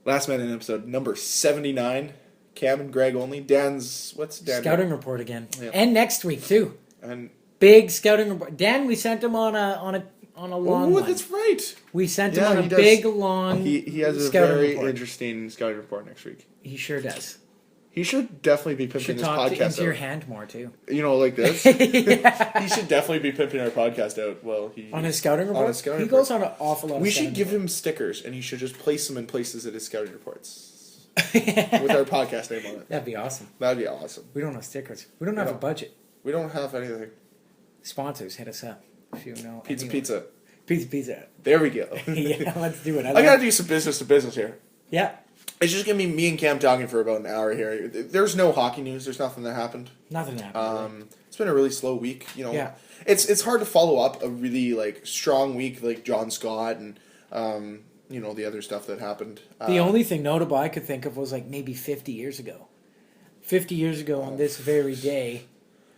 Last Man In episode number 79. Cam and Greg only. What's Dan? Scouting report again. Yeah. And next week, too. And big scouting report. Dan, we sent him on a long one. That's right. We sent him on a big, long He has a very interesting scouting report next week. He sure does. He should definitely be pimping his podcast out. Should talk into your hand more, too. You know, like this? Yeah. He should definitely be pimping our podcast out. On his scouting report? He goes on an awful lot of We should give him stickers, and he should just place them in places at his scouting reports. With our podcast name on it. That'd be awesome. That'd be awesome. We don't have stickers. We don't have a budget. We don't have anything. Sponsors, hit us up. If you know. Pizza. Pizza. There we go. Yeah, let's do it. I gotta do some business to business here. Yeah. It's just gonna be me and Cam talking for about an hour here. There's no hockey news. There's nothing that happened. Nothing happened. Really. It's been a really slow week. You know, yeah. It's hard to follow up a really strong week like John Scott and the other stuff that happened. The only thing notable I could think of was maybe 50 years ago. 50 years ago on this very day,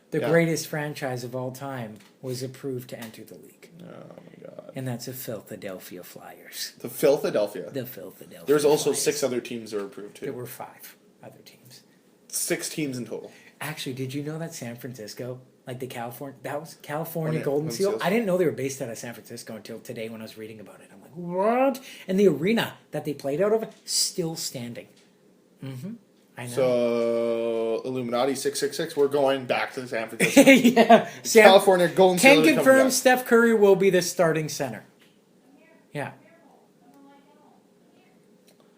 the greatest franchise of all time was approved to enter the league. Oh my God! And that's the Philadelphia Flyers. The Philadelphia. There's also Flyers. 6 other teams that were approved too. There were 5 other teams. 6 teams in total. Actually, did you know that San Francisco, California Golden Seal? I didn't know they were based out of San Francisco until today when I was reading about it. I'm like, what? And the arena that they played out of, still standing. Mm-hmm. I know. So, Illuminati 666, we're going back to San Francisco. Yeah. California Golden Seal. Can confirm Steph Curry will be the starting center. Yeah.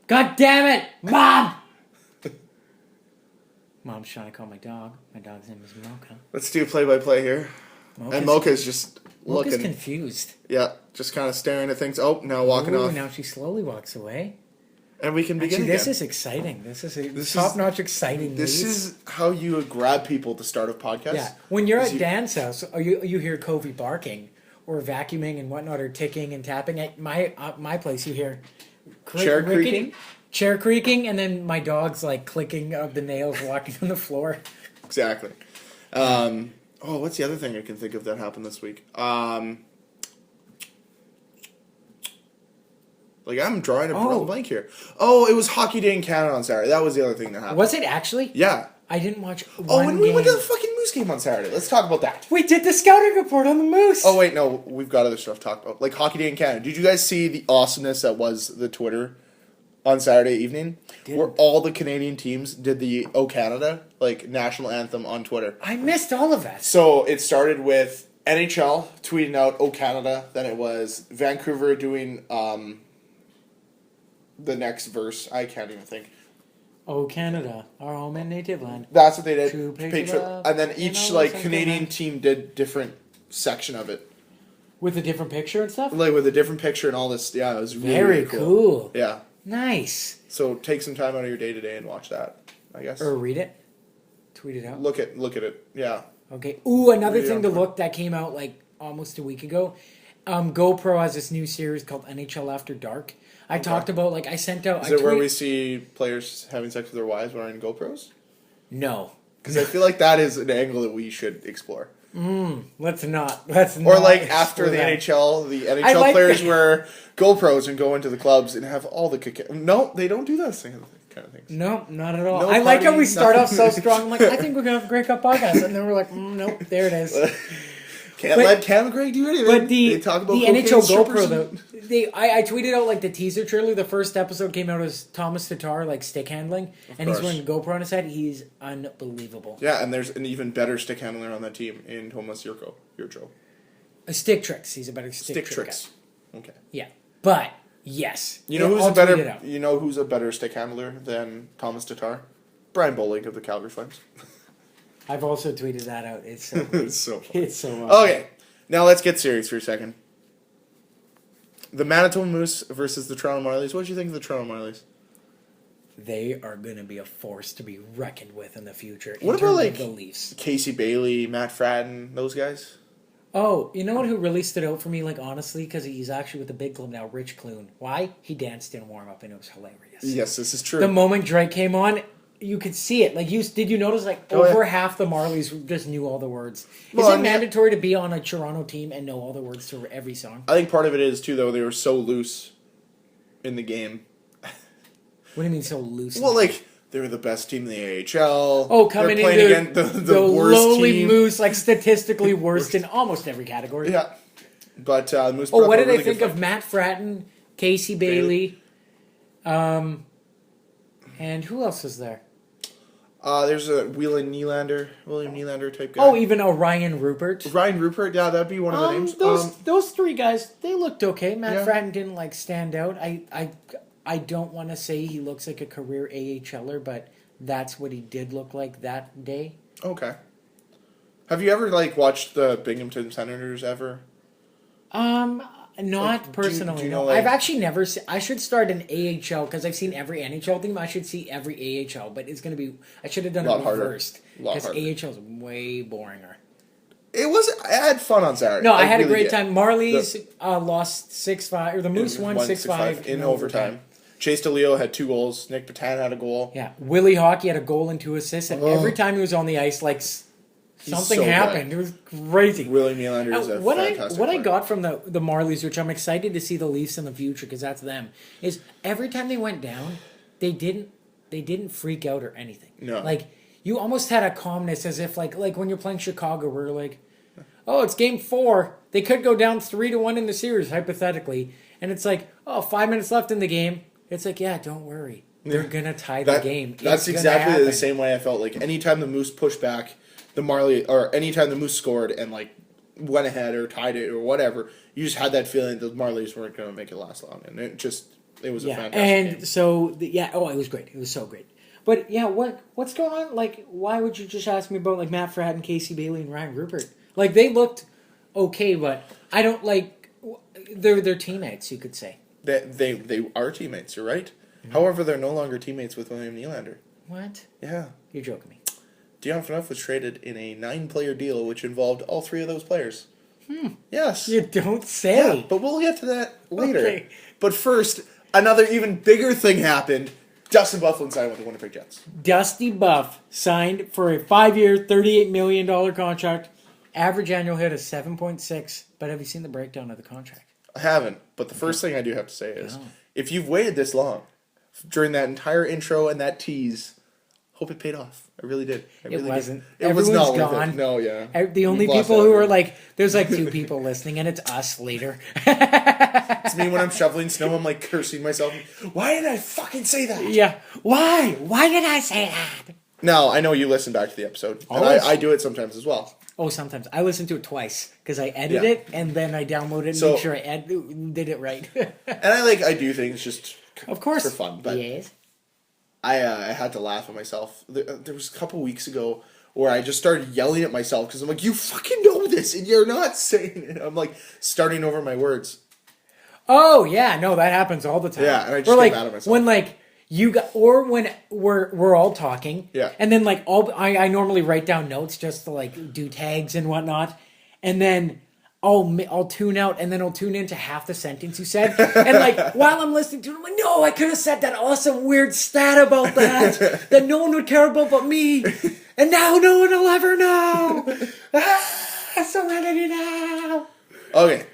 God damn it! Mom! Mom's trying to call my dog. My dog's name is Mocha. Let's do play-by-play here. And Mocha's just looking. Mocha's confused. Yeah, just kind of staring at things. Oh, now walking off. Now she slowly walks away. And we can begin again. This is exciting. This is top-notch exciting. This is how you grab people to start a podcast. Yeah. When you're at Dan's house, or you hear Covey barking, or vacuuming and whatnot, or ticking and tapping. At my place, you hear chair creaking, and then my dog's clicking of the nails walking on the floor. Exactly. What's the other thing I can think of that happened this week? I'm drawing a blank here. Oh, it was Hockey Day in Canada on Saturday. That was the other thing that happened. Was it actually? Yeah. I didn't watch one and we went to the fucking Moose game on Saturday. Let's talk about that. We did the scouting report on the Moose. Oh, wait, no. We've got other stuff to talk about. Hockey Day in Canada. Did you guys see the awesomeness that was the Twitter on Saturday evening? Where all the Canadian teams did the O Canada, national anthem on Twitter. I missed all of that. So it started with NHL tweeting out O Canada. Then it was Vancouver doing the next verse. I can't even think. Oh, Canada, our home and native land. That's what they did. And then each Canadian team did different section of it. With a different picture and stuff? With a different picture and all this. Yeah, it was really, very cool. Yeah. Nice. So take some time out of your day today and watch that, I guess. Or read it. Tweet it out. Look at it. Yeah. Okay. Ooh, another thing to look that came out almost a week ago. GoPro has this new series called NHL After Dark. I talked about I sent out. Is it where we see players having sex with their wives wearing GoPros? No, because I feel like that is an angle that we should explore. Let's not. Or after the NHL, the NHL players wear GoPros and go into the clubs and have all the No, they don't do those kind of things. No, not at all. No, I like how we start off so strong. I'm I think we're gonna have a great cup podcast, and then we're nope, there it is. Can't let Cam and Greg do anything. But they talk about the NHL GoPro though. I tweeted out the teaser trailer. The first episode came out as Thomas Tatar stick handling, and he's wearing a GoPro on his head. He's unbelievable. Yeah, and there's an even better stick handler on that team in Thomas Yurcho. Stick tricks. He's a better stick tricks. Okay. Yeah, but yes, you know who's a better stick handler than Thomas Tatar? Brian Bowling of the Calgary Flames. I've also tweeted that out. It's so it's so funny. It's so okay. Now let's get serious for a second. The Manitoba Moose versus the Toronto Marlies. What did you think of the Toronto Marlies? They are going to be a force to be reckoned with in the future. What about the Leafs? Casey Bailey, Matt Fratton, those guys? Oh, you know what? Who really stood out for me? Honestly, because he's actually with the big club now. Rich Clune. Why? He danced in warm up and it was hilarious. Yes, this is true. The moment Drake came on, you could see it. Did you notice over half the Marlies just knew all the words? Is it mandatory to be on a Toronto team and know all the words to every song? I think part of it is too, though. They were so loose in the game. What do you mean so loose? Well, like, they were the best team in the AHL. Oh, coming They're playing into against the worst lowly team. Moose, like statistically worst in almost every category. Yeah. But Moose. Oh, what did really I think of Matt Fratton, Casey Bailey, and who else is there? There's a William Nylander type guy. Oh, even Ryan Rupert. Ryan Rupert, yeah, that'd be one of the names. Those three guys, they looked okay. Matt Fratton didn't like stand out. I don't want to say he looks like a career AHLer, but that's what he did look like that day. Okay. Have you ever watched the Binghamton Senators ever? Not personally. do you know, I've actually never. I should start an AHL because I've seen every NHL team. I should see every AHL, but it's going to be. I should have done it reversed because AHL is way boringer. It was. I had fun on Saturday. No, I had a great time. Marlies lost 6-5, or the Moose won 6-5 in overtime. Chase DeLeo had 2 goals. Nick Patan had a goal. Yeah, Willie Hockey had a goal and 2 assists, and every time he was on the ice, something happened. Good. It was crazy. William Nylander is a fantastic What player. I got from the Marlies, which I'm excited to see the Leafs in the future because that's them, is every time they went down, they didn't freak out or anything. No. You almost had a calmness as if like when you're playing Chicago, where oh, it's game 4. They could go down 3-1 in the series, hypothetically. And it's 5 minutes left in the game. It's yeah, don't worry. They're going to tie the game. That's exactly the same way I felt. Anytime the Moose pushed back, anytime the Moose scored and went ahead or tied it or whatever, you just had that feeling that the Marlies weren't going to make it last long. And it was a fantastic game. So, it was great. It was so great. But, what's going on? Why would you just ask me about, Matt Fratton, Casey Bailey, and Ryan Rupert? They looked okay, but I don't they're teammates, you could say. They are teammates, you're right. Mm-hmm. However, they're no longer teammates with William Nylander. What? Yeah. You're joking me. Dion Phaneuf was traded in a 9-player deal, which involved all 3 of those players. Yes. You don't say. Yeah, but we'll get to that later. Okay. But first, another even bigger thing happened. Dustin Byfuglien signed with the Winnipeg Jets. Dusty Buff signed for a 5-year, $38 million contract. Average annual hit of 7.6. But have you seen the breakdown of the contract? I haven't. But the first thing I do have to say is, if you've waited this long, during that entire intro and that tease, hope it paid off. I really did. It wasn't. It was not gone. worth it. No, yeah. The only people who are there's 2 people listening, and it's us later. It's me when I'm shoveling snow. I'm cursing myself. Why did I fucking say that? Yeah. Why? Why did I say that? No, I know you listen back to the episode. And I do it sometimes as well. Oh, sometimes. I listen to it twice because I edit it and then I download it and make sure I did it right. And I do things just of course for fun. But yes. I had to laugh at myself. There was a couple weeks ago where I just started yelling at myself because I'm you fucking know this and you're not saying it. I'm starting over my words. Oh yeah, no, that happens all the time. Yeah, and I just get mad at myself. When you got, or when we're all talking, yeah, and then I normally write down notes just to do tags and whatnot, and then I'll tune out and then I'll tune into half the sentence you said, and while I'm listening to it, I'm no, I could have said that awesome weird stat about that no one would care about but me, and now no one will ever know. So edit it out. Okay.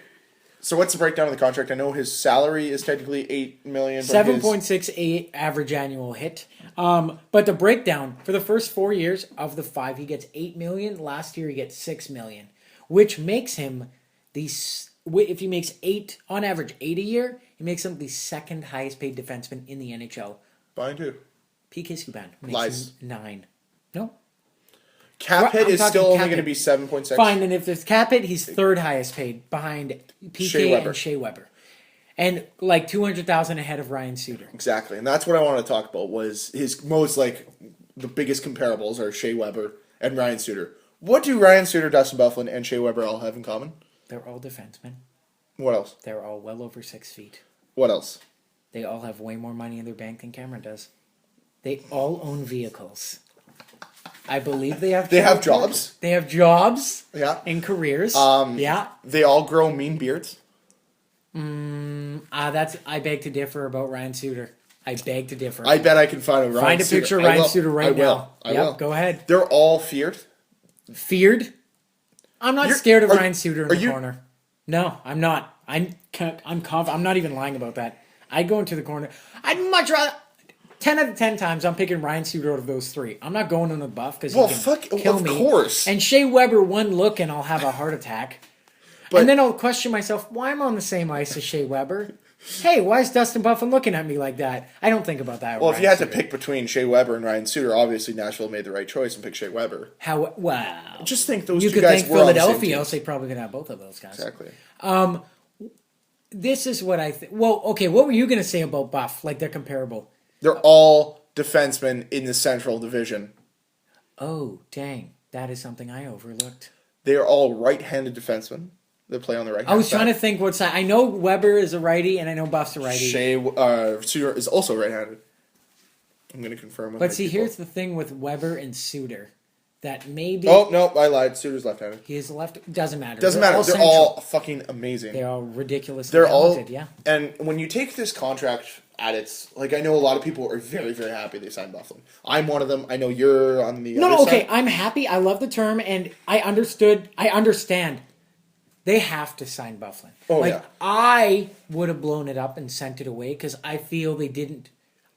So what's the breakdown of the contract? I know his salary is technically $8 million. 7.68 average annual hit. But the breakdown for the first 4 years of the 5, he gets $8 million. Last year he gets $6 million, which makes him if he makes on average 8 a year, he makes him the second highest paid defenseman in the NHL. Behind who? PK Subban makes Lies. him 9. No. Cap hit is still only going to be 7.6. Fine, and if there's cap hit, he's third highest paid behind PK and Shea Weber. And $200,000 ahead of Ryan Suter. Exactly. And that's what I want to talk about was his most the biggest comparables are Shea Weber and Ryan Suter. What do Ryan Suter, Dustin Byfuglien, and Shea Weber all have in common? They're all defensemen. What else? They're all well over 6 feet. What else? They all have way more money in their bank than Cameron does. They all own vehicles. I believe they have jobs. They have jobs. Yeah. And careers. Yeah. They all grow mean beards. I beg to differ about Ryan Suter. I beg to differ. I bet I can find a Ryan Suter. Find a picture of Ryan Suter right now. I will. Go ahead. They're all feared. Feared? I'm not scared of Ryan Suter in the corner. No, I'm not. I'm confident. I'm not even lying about that. I'd go into the corner. I'd much rather... 10 out of 10 times, I'm picking Ryan Suter out of those three. I'm not going on the buff because Well, he can fuck, kill of me. course. And Shea Weber, one look, and I'll have a heart attack. But, and then I'll question myself, why am I on the same ice as Shea Weber? Hey, why is Dustin Byfuglien looking at me like that? I don't think about that. Well, if you had to pick between Shea Weber and Ryan Suter, obviously Nashville made the right choice and picked Shea Weber. Wow. Just think those you two could guys think were on the same Philadelphia, team. else they probably could have both of those guys. Exactly. This is what I think. Well, okay, what were you going to say about Buff? Like they're comparable. They're all defensemen in the Central Division. Oh, dang. That is something I overlooked. They are all right-handed defensemen that play on the right hand I was side. trying to think what side. I know Weber is a righty, and I know Buff's a righty. Suter is also right-handed. I'm going to confirm with But my see, people. here's the thing with Weber and Suter. That maybe... Oh, no, I lied. Suter's left-handed. He is left... Doesn't matter. Doesn't matter. They're central. all fucking amazing. They're all ridiculously They're talented, all... yeah. And when you take this contract at its... Like, I know a lot of people are very, very happy they signed Byfuglien. I'm one of them. I know you're on the other Okay, side. I'm happy. I love the term, and I understand. They have to sign Byfuglien. Oh, yeah. I would have blown it up and sent it away because I feel they didn't.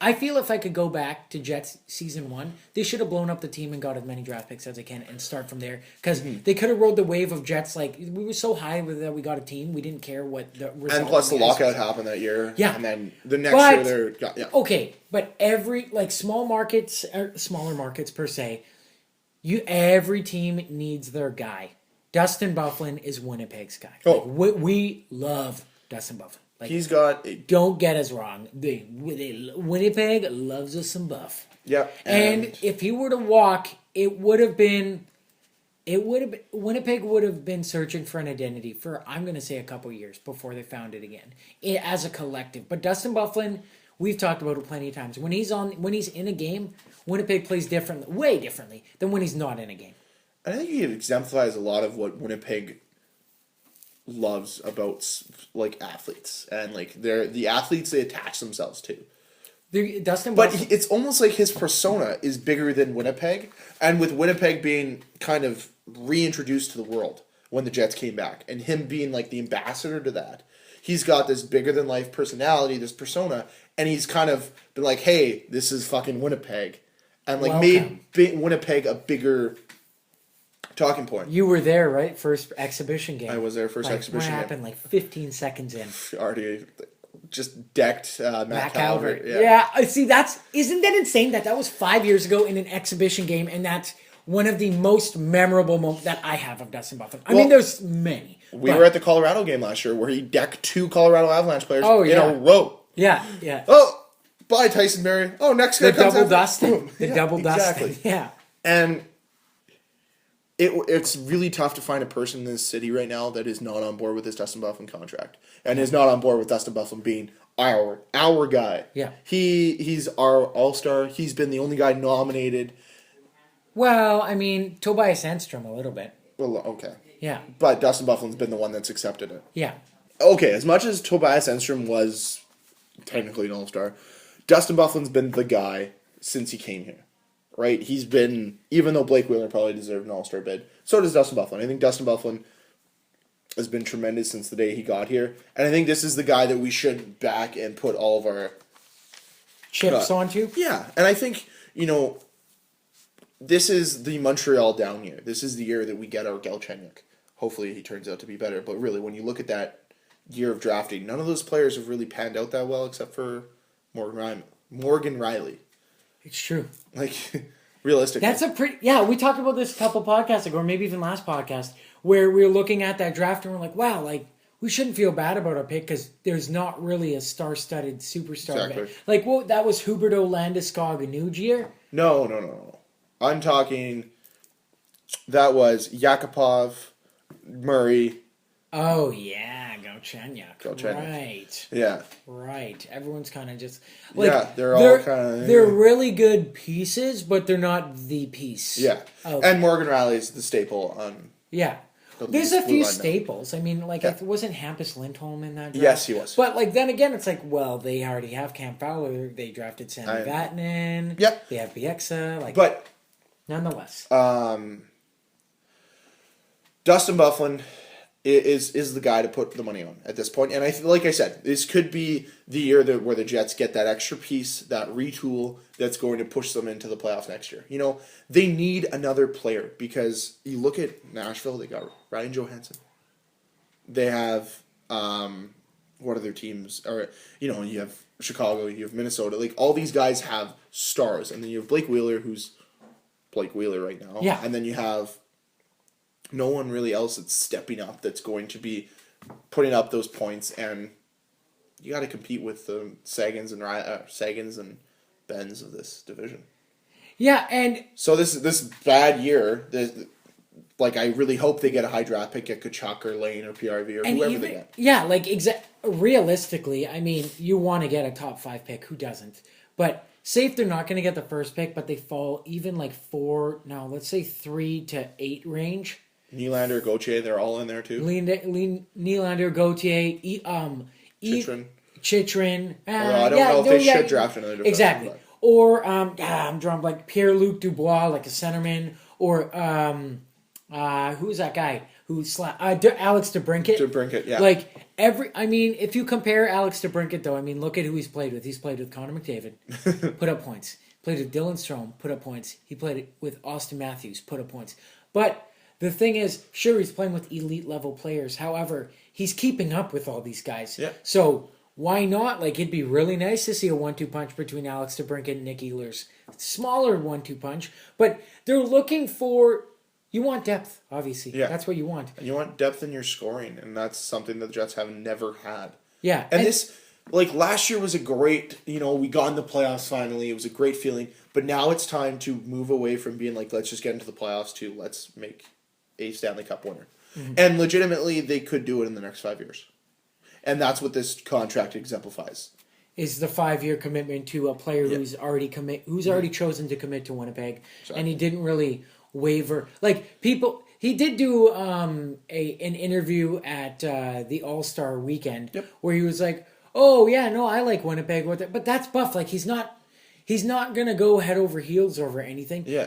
I feel if I could go back to Jets season 1, they should have blown up the team and got as many draft picks as they can and start from there. Because they could have rode the wave of Jets. Like, we were so high that we got a team, we didn't care what the result And plus the was. lockout happened that year. Yeah. And then the next year they're... Yeah. Okay, but every, like, small markets, or smaller markets per se, every team needs their guy. Dustin Byfuglien is Winnipeg's guy. Oh. Like, we love Dustin Byfuglien. Like, He's got... don't get us wrong. Winnipeg loves us some Buff. Yeah. And if he were to walk, Winnipeg would have been searching for an identity for, I'm going to say, a couple years before they found it again as a collective. But Dustin Byfuglien, we've talked about it plenty of times. When he's in a game, Winnipeg plays way differently than when he's not in a game. I think he exemplifies a lot of what Winnipeg loves about like athletes and like the athletes they attach themselves to. Dustin, but it's almost like his persona is bigger than Winnipeg, and with Winnipeg being kind of reintroduced to the world when the Jets came back, and him being like the ambassador to that, he's got this bigger than life personality, this persona, and he's kind of been like, "Hey, this is fucking Winnipeg," and like made Winnipeg a bigger talking point. You were there, right? First exhibition game. I was there first exhibition game. What happened? Like 15 seconds in. Already just decked Matt Calvert. Yeah. See, isn't that insane that was 5 years ago in an exhibition game, and that's one of the most memorable moments that I have of Dustin Byfuglien. I mean, there's many. We were at the Colorado game last year where he decked 2 Colorado Avalanche players in a row. Yeah, yeah. Oh, bye Tyson Berry. Oh, next guy comes double Dustin. The double exactly. Dustin. Yeah. And it's really tough to find a person in this city right now that is not on board with this Dustin Byfuglien contract and is not on board with Dustin Byfuglien being our guy. Yeah. He's our all-star. He's been the only guy nominated. Well, I mean, Tobias Enstrom a little bit. Well, okay. Yeah. But Dustin Byfuglien's been the one that's accepted it. Yeah. Okay, as much as Tobias Enstrom was technically an all-star, Dustin Byfuglien's been the guy since he came here. Right? He's been, even though Blake Wheeler probably deserved an all-star bid, so does Dustin Byfuglien. I think Dustin Byfuglien has been tremendous since the day he got here. And I think this is the guy that we should back and put all of our chips onto. Yeah. And I think, this is the Montreal down year. This is the year that we get our Galchenyuk. Hopefully he turns out to be better. But really, when you look at that year of drafting, none of those players have really panned out that well except for Morgan Riley. It's true. Like, realistically. That's we talked about this a couple podcasts ago, or maybe even last podcast, where we were looking at that draft and we're like, wow, like, we shouldn't feel bad about our pick because there's not really a star-studded superstar. Exactly. Like, that was Huberdeau Landeskog a new year? No. I'm talking, that was Yakupov, Murray. Oh, yeah, Galchenyuk. Right. Yeah. Right. Everyone's kind of just... they're all kind of... They're really good pieces, but they're not the piece. Yeah. Okay. And Morgan Riley's the staple on... Yeah. There's a few staples. I mean, wasn't Hampus Lindholm in that draft? Yes, he was. But, then again, it's like, well, they already have Cam Fowler. They drafted Sammy Vatanen. Yep. They have Bieksa. But... Nonetheless. Dustin Byfuglien is the guy to put the money on at this point. And like I said, this could be the year where the Jets get that extra piece, that retool that's going to push them into the playoffs next year. You know, they need another player because you look at Nashville, they got Ryan Johansson. They have what other teams? Or you know, you have Chicago, you have Minnesota. Like all these guys have stars, and then you have Blake Wheeler, who's Blake Wheeler right now. Yeah, and then you have no one really else that's stepping up that's going to be putting up those points, and you got to compete with the Sagans and Bens of this division. Yeah, and so this bad year, like I really hope they get a high draft pick, get Kachuk or Lane or PRV or whoever they get. Yeah, like realistically, I mean, you want to get a top 5 pick. Who doesn't? But say if they're not going to get the first pick, but they fall even like 3 to 8 range. Nylander, Gauthier, they're all in there too. Nylander, Gauthier, Chychrun. I don't know if they should draft another defenseman. Exactly. But. Or I'm drawing like Pierre-Luc Dubois, like a centerman, or who's that guy who's Alex DeBrincat? DeBrincat, yeah. Like if you compare Alex DeBrincat though, I mean, look at who he's played with. He's played with Connor McDavid, put up points. Played with Dylan Strome, put up points. He played with Austin Matthews, put up points. But the thing is, sure, he's playing with elite level players. However, he's keeping up with all these guys. Yeah. So why not? Like, it'd be really nice to see a 1-2 punch between Alex DeBrincat and Nick Ehlers. Smaller 1-2 punch, but they're looking for. You want depth, obviously. Yeah. That's what you want. And you want depth in your scoring, and that's something that the Jets have never had. Yeah. And this, like, last year was a great, we got in the playoffs finally. It was a great feeling. But now it's time to move away from being like, let's just get into the playoffs to let's make a Stanley Cup winner. Mm-hmm. And legitimately, they could do it in the next 5 years. And that's what this contract exemplifies. Is the 5-year commitment to a player who's already chosen to commit to Winnipeg. Exactly. And he didn't really waver. Like, he did do an interview at the All-Star weekend where he was like, oh, yeah, no, I like Winnipeg with it. But that's Buff. Like, he's not going to go head over heels over anything. Yeah.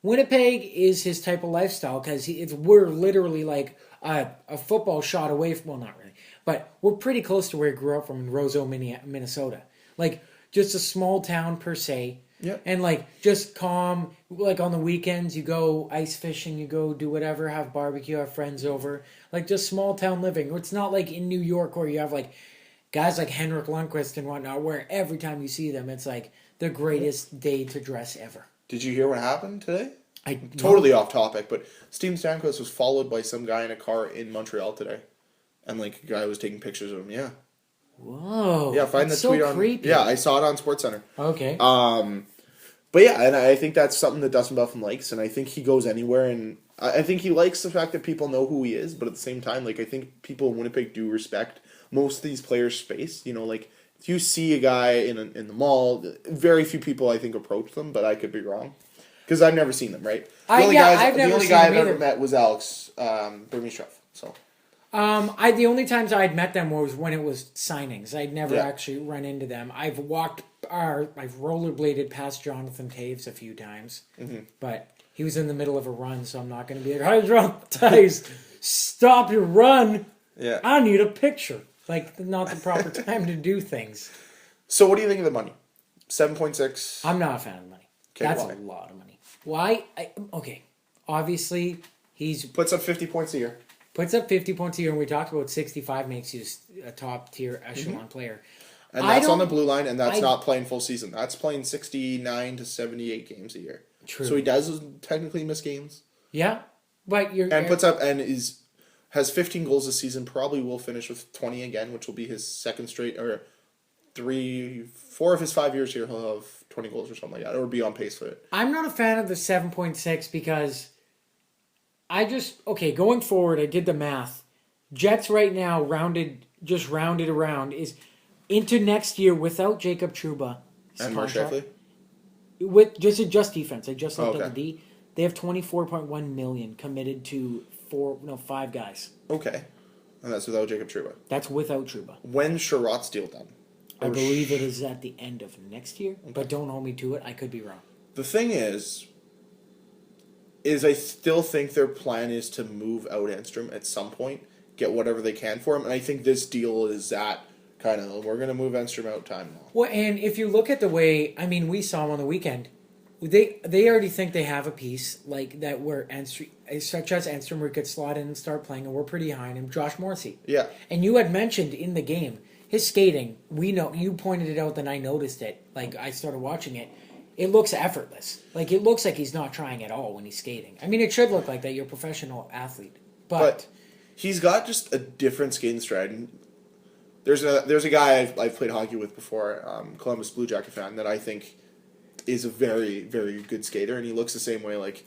Winnipeg is his type of lifestyle because we're literally like a football shot away from, well, not really, but we're pretty close to where he grew up from in Roseau, Minnesota. Like, just a small town per se. Yeah. And like just calm, like on the weekends you go ice fishing, you go do whatever, have barbecue, have friends over. Like just small town living. It's not like in New York where you have like guys like Henrik Lundqvist and whatnot, where every time you see them it's like the greatest day to dress ever. Did you hear what happened today? Totally off topic, but Steven Stamkos was followed by some guy in a car in Montreal today. And like a guy was taking pictures of him, yeah. Whoa. Yeah, find the tweet on. Creepy. Yeah, I saw it on SportsCenter. Okay. But yeah, and I think that's something that Dustin Byfuglien likes, and I think he goes anywhere, and I think he likes the fact that people know who he is, but at the same time, like I think people in Winnipeg do respect most of these players' space. Like if you see a guy in the mall, very few people I think approach them, but I could be wrong because I've never seen them. Right? The only guy I've ever met was Alex Burmistrov. So. The only times I'd met them was when it was signings. I'd never actually run into them. I've rollerbladed past Jonathan Taves a few times, but he was in the middle of a run, so I'm not going to be like, "Hey, Jonathan Taves, stop your run! Yeah, I need a picture." Like, not the proper time to do things. So, what do you think of the money? 7.6. I'm not a fan of the money. Okay, that's a lot of money. Why? Obviously, he's puts up 50 points a year. Puts up 50 points a year, and we talked about 65 makes you a top-tier echelon player. And that's on the blue line, and that's not playing full season. That's playing 69 to 78 games a year. True. So he does technically miss games. Yeah, but puts up and has 15 goals this season. Probably will finish with 20 again, which will be his second straight, or 4 of his 5 years here. He'll have 20 goals or something like that, or be on pace for it. I'm not a fan of the 7.6 because going forward, I did the math. Jets right now rounded around is into next year without Jacob Trouba and Mark Scheifele? With just defense. I just looked at the D. They have $24.1 million committed to 5 guys. Okay. And that's without Jacob Trouba. That's without Trouba. When's Sherratt's deal done? I believe it is at the end of next year, but don't hold me to it. I could be wrong. The thing is, is I still think their plan is to move out Enstrom at some point, get whatever they can for him, and I think this deal is that kind of, we're going to move Enstrom out time now. Well, and if you look at the way, I mean, we saw him on the weekend. They already think they have a piece like that where Enstrom, such as Enstrom, where he could slot in and start playing, and we're pretty high on him. Josh Morrissey. Yeah. And you had mentioned in the game his skating. We know you pointed it out, then I noticed it. Like I started watching it. It looks effortless. Like it looks like he's not trying at all when he's skating. I mean, it should look like that. You're a professional athlete, but he's got just a different skating stride. There's a guy I've played hockey with before, Columbus Blue Jacket fan, that I think is a very, very good skater, and he looks the same way. Like,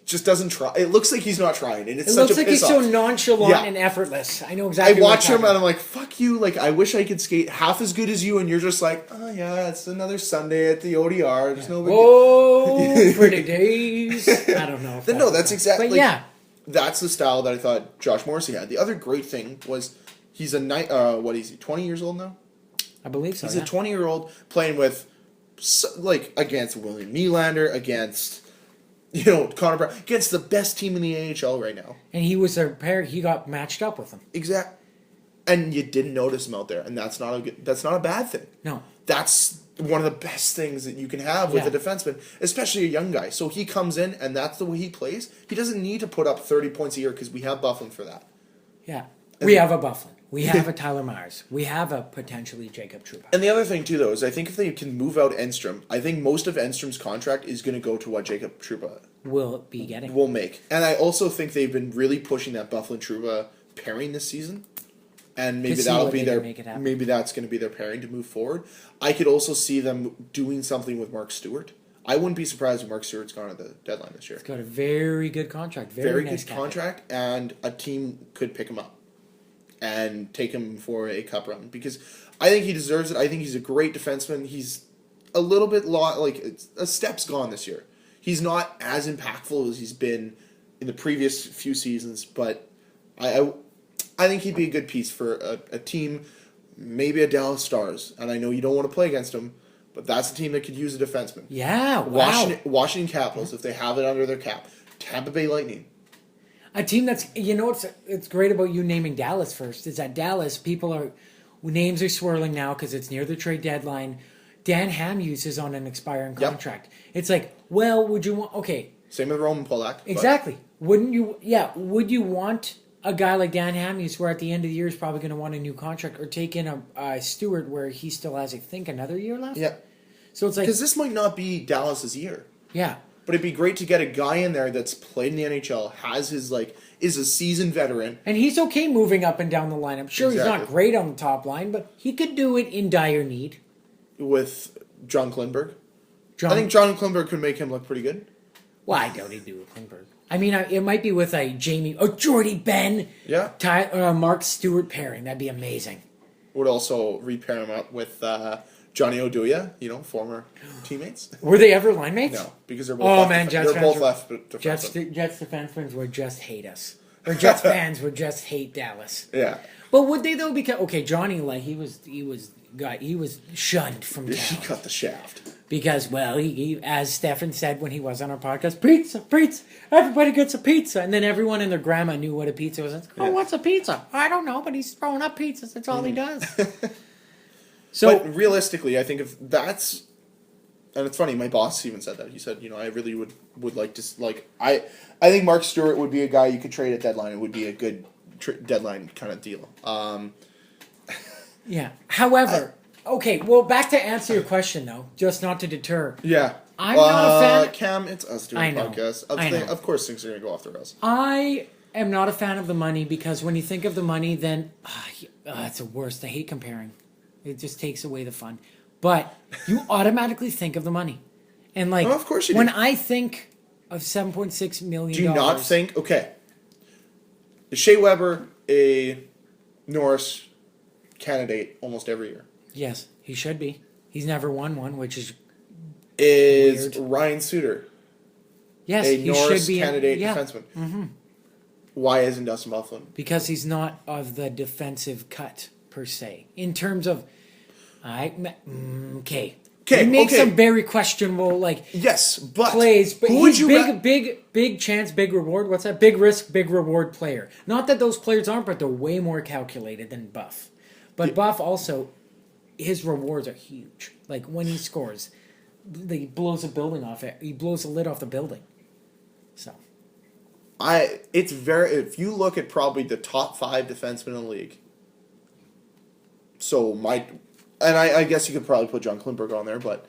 just doesn't try. It looks like he's not trying, and it's such a piss off. It looks like he's so nonchalant and effortless. I know exactly. I watch him and I'm like, "Fuck you!" Like, I wish I could skate half as good as you, and you're just like, "Oh yeah, it's another Sunday at the ODR. There's no big whoa, pretty days." I don't know. No, that's exactly. But yeah, that's the style that I thought Josh Morrissey had. The other great thing was he's what is he? 20 years old now. I believe so. He's a 20-year-old playing with, like, against William Nylander, against, Connor Brown, against the best team in the AHL right now. And he was their pair. He got matched up with them. Exactly. And you didn't notice him out there, and that's not a bad thing. No. That's one of the best things that you can have with a defenseman, especially a young guy. So he comes in, and that's the way he plays. He doesn't need to put up 30 points a year because we have Byfuglien for that. Yeah. We have a Byfuglien. We have a Tyler Myers. We have a potentially Jacob Trouba. And the other thing, too, though, is I think if they can move out Enstrom, I think most of Enstrom's contract is going to go to what Jacob Trouba will be getting. Will make. And I also think they've been really pushing that Byfuglien-Trouba pairing this season. And maybe that'll be maybe that's going to be their pairing to move forward. I could also see them doing something with Mark Stewart. I wouldn't be surprised if Mark Stewart's gone at the deadline this year. He's got a very good contract. Very nice good contract, and a team could pick him up and take him for a cup run, because I think he deserves it. I think he's a great defenseman. He's a little bit a step's gone this year. He's not as impactful as he's been in the previous few seasons, but I think he'd be a good piece for a team, maybe a Dallas Stars. And I know you don't want to play against them, but that's a team that could use a defenseman. Yeah, wow. Washington Capitals, if they have it under their cap. Tampa Bay Lightning. A team that's, it's great about you naming Dallas first, is that Dallas, names are swirling now because it's near the trade deadline. Dan Hamhuis is on an expiring contract. Yep. It's like, well, would you want, okay. Same with Roman Polak. Exactly. Would you want a guy like Dan Hamhuis, where at the end of the year is probably going to want a new contract, or take in a Stewart where he still has, I think, another year left? Yeah. So it's like, because this might not be Dallas's year. Yeah. But it'd be great to get a guy in there that's played in the NHL, has his, is a seasoned veteran. And he's okay moving up and down the lineup. Sure, He's not great on the top line, but he could do it in dire need. With John Klingberg. I think John Klingberg could make him look pretty good. Well, I doubt he'd do with Klingberg. I mean, it might be with a Jordy Ben, Mark Stewart pairing. That'd be amazing. Would also repair him up with Johnny Oduya, former teammates. Were they ever line mates? No, because they're both left defensemen. Jets defensemen would just hate us. Or Jets fans would just hate Dallas. Yeah. But would they though? Because Johnny, he was shunned from town. He cut the shaft. Because, he as Stefan said when he was on our podcast, pizza, everybody gets a pizza. And then everyone and their grandma knew what a pizza was. What's a pizza? I don't know, but he's throwing up pizzas. That's all he does. But realistically, I think if that's... And it's funny, my boss even said that. He said, I really would like to... I think Mark Stewart would be a guy you could trade at deadline. It would be a good deadline kind of deal. Yeah. However... Okay, well, back to answer your question, though, just not to deter. Yeah. I'm not a fan... Cam, it's us doing a podcast. Of course things are going to go off the rails. I am not a fan of the money, because when you think of the money, then... it's the worst. I hate comparing. It just takes away the fun. But you automatically think of the money. And, of course you do. When I think of $7.6 million... Do you not think... Okay. Is Shea Weber a Norris candidate almost every year? Yes, he should be. He's never won one, which is weird. Ryan Suter a Norris should be candidate defenseman? Mm-hmm. Why isn't Dustin Byfuglien? Because he's not of the defensive cut, per se. In terms of... Okay. He makes some very questionable, yes, but plays. But who would he's you big chance, big reward. What's that? Big risk, big reward player. Not that those players aren't, but they're way more calculated than Buff. But Buff also, his rewards are huge. Like when he scores, he blows a building off it. He blows the lid off the building. So, if you look at probably the top 5 defensemen in the league. So I guess you could probably put John Klingberg on there, but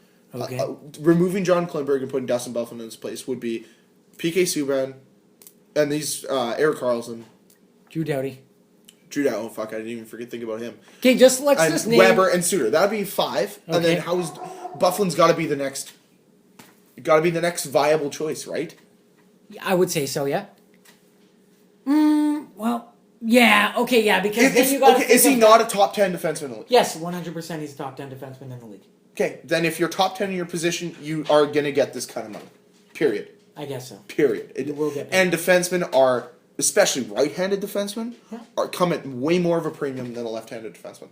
removing John Klingberg and putting Dustin Byfuglien in his place would be PK Subban and these Erik Karlsson, Drew Doughty. Oh fuck! I didn't even think about him. Okay, let's just name Weber and Suter. That'd be 5, and then Byfuglien's got to be the next. Got to be the next viable choice, right? I would say so. Yeah. Well. Yeah. Okay. Yeah. Because then you got. Is he not a top 10 defenseman in the league? Yes, 100%. He's a top 10 defenseman in the league. Okay, then if you're top 10 in your position, you are gonna get this kind of money. Period. I guess so. Period. You will get paid. And defensemen are, especially right-handed defensemen, come at way more of a premium than a left-handed defenseman.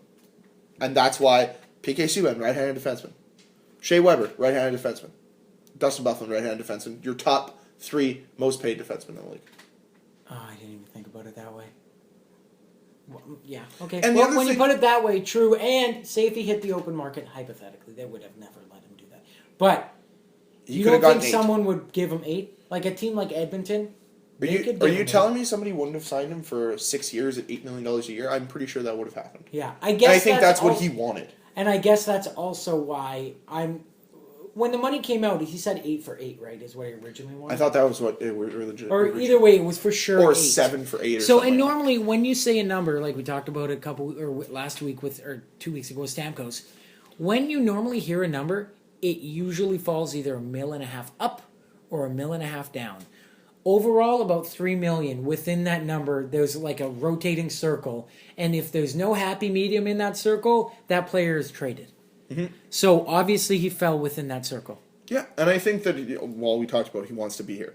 And that's why PK Subban, right-handed defenseman. Shea Weber, right-handed defenseman. Dustin Byfuglien, right-handed defenseman. Your top 3 most paid defensemen in the league. Oh, I didn't even think about it that way. Well, yeah, okay. And when you put it that way, true. And say if he hit the open market, hypothetically, they would have never let him do that. But you don't think someone would give him 8? Like a team like Edmonton? Are you telling me somebody wouldn't have signed him for 6 years at $8 million a year? I'm pretty sure that would have happened. Yeah, I guess. And I think that's what he wanted. And I guess that's also why when the money came out, he said 8 for 8, right? Is what he originally wanted. I thought that was what it was legit. Or either way, it was for sure. Or 8. 7 for 8. So, and normally when you say a number, like we talked about last week or 2 weeks ago with Stamkos, when you normally hear a number, it usually falls either $1.5 million up or $1.5 million down. Overall, about $3 million. Within that number, there's like a rotating circle, and if there's no happy medium in that circle, that player is traded. Mm-hmm. So obviously he fell within that circle. Yeah, and I think that we talked about he wants to be here.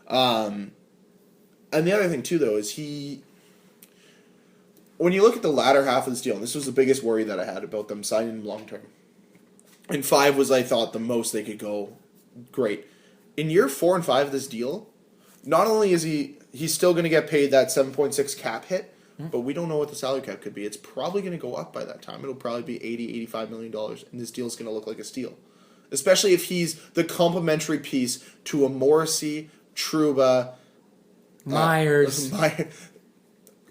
And the other thing too, though, is when you look at the latter half of this deal, and this was the biggest worry that I had about them signing him long term. And 5 was, I thought, the most they could go. Great. In year 4 and 5 of this deal, not only is he's still going to get paid that 7.6 cap hit, but we don't know what the salary cap could be. It's probably going to go up by that time. It'll probably be $80, $85 million, and this deal is going to look like a steal. Especially if he's the complementary piece to a Morrissey, Trouba, Myers,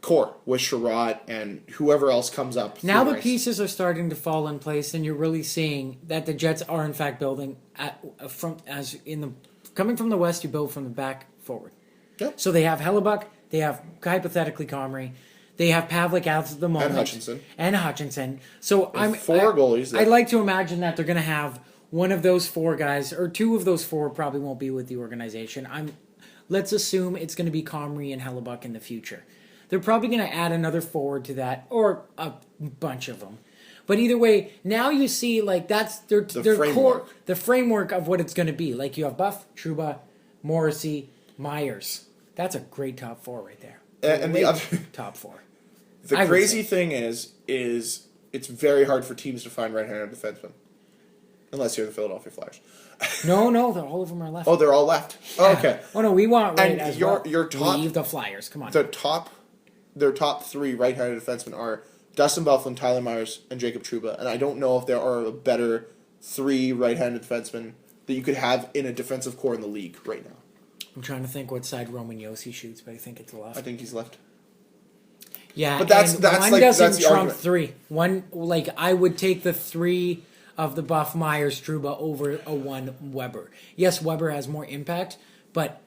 core with Sherrod and whoever else comes up. Now the pieces are starting to fall in place, and you're really seeing that the Jets are in fact building coming from the west. You build from the back forward. Yep. So they have Hellebuck, they have hypothetically Comrie, they have Pavlik out at the moment, and Hutchinson. So I'm 4 goalies. I'd like to imagine that they're going to have one of those 4 guys, or 2 of those 4 probably won't be with the organization. Let's assume it's going to be Comrie and Hellebuck in the future. They're probably going to add another forward to that, or a bunch of them. But either way, now you see that's their core, the framework of what it's going to be. Like you have Buff, Trouba, Morrissey, Myers. That's a great top 4 right there. And the other top 4. The crazy thing is it's very hard for teams to find right-handed defensemen, unless you're the Philadelphia Flyers. No, all of them are left. Oh, they're all left. Yeah. Oh, okay. Oh no, we want right and as your top. Leave the Flyers. Come on. Their top 3 right-handed defensemen are Dustin Byfuglien, Tyler Myers, and Jacob Trouba. And I don't know if there are a better 3 right-handed defensemen that you could have in a defensive core in the league right now. I'm trying to think what side Roman Yossi shoots, but I think it's left. I think he's left. Yeah, but that's one doesn't the trump argument. 3. One I would take the 3 of the Buff, Myers, Trouba over a 1 Weber. Yes, Weber has more impact, but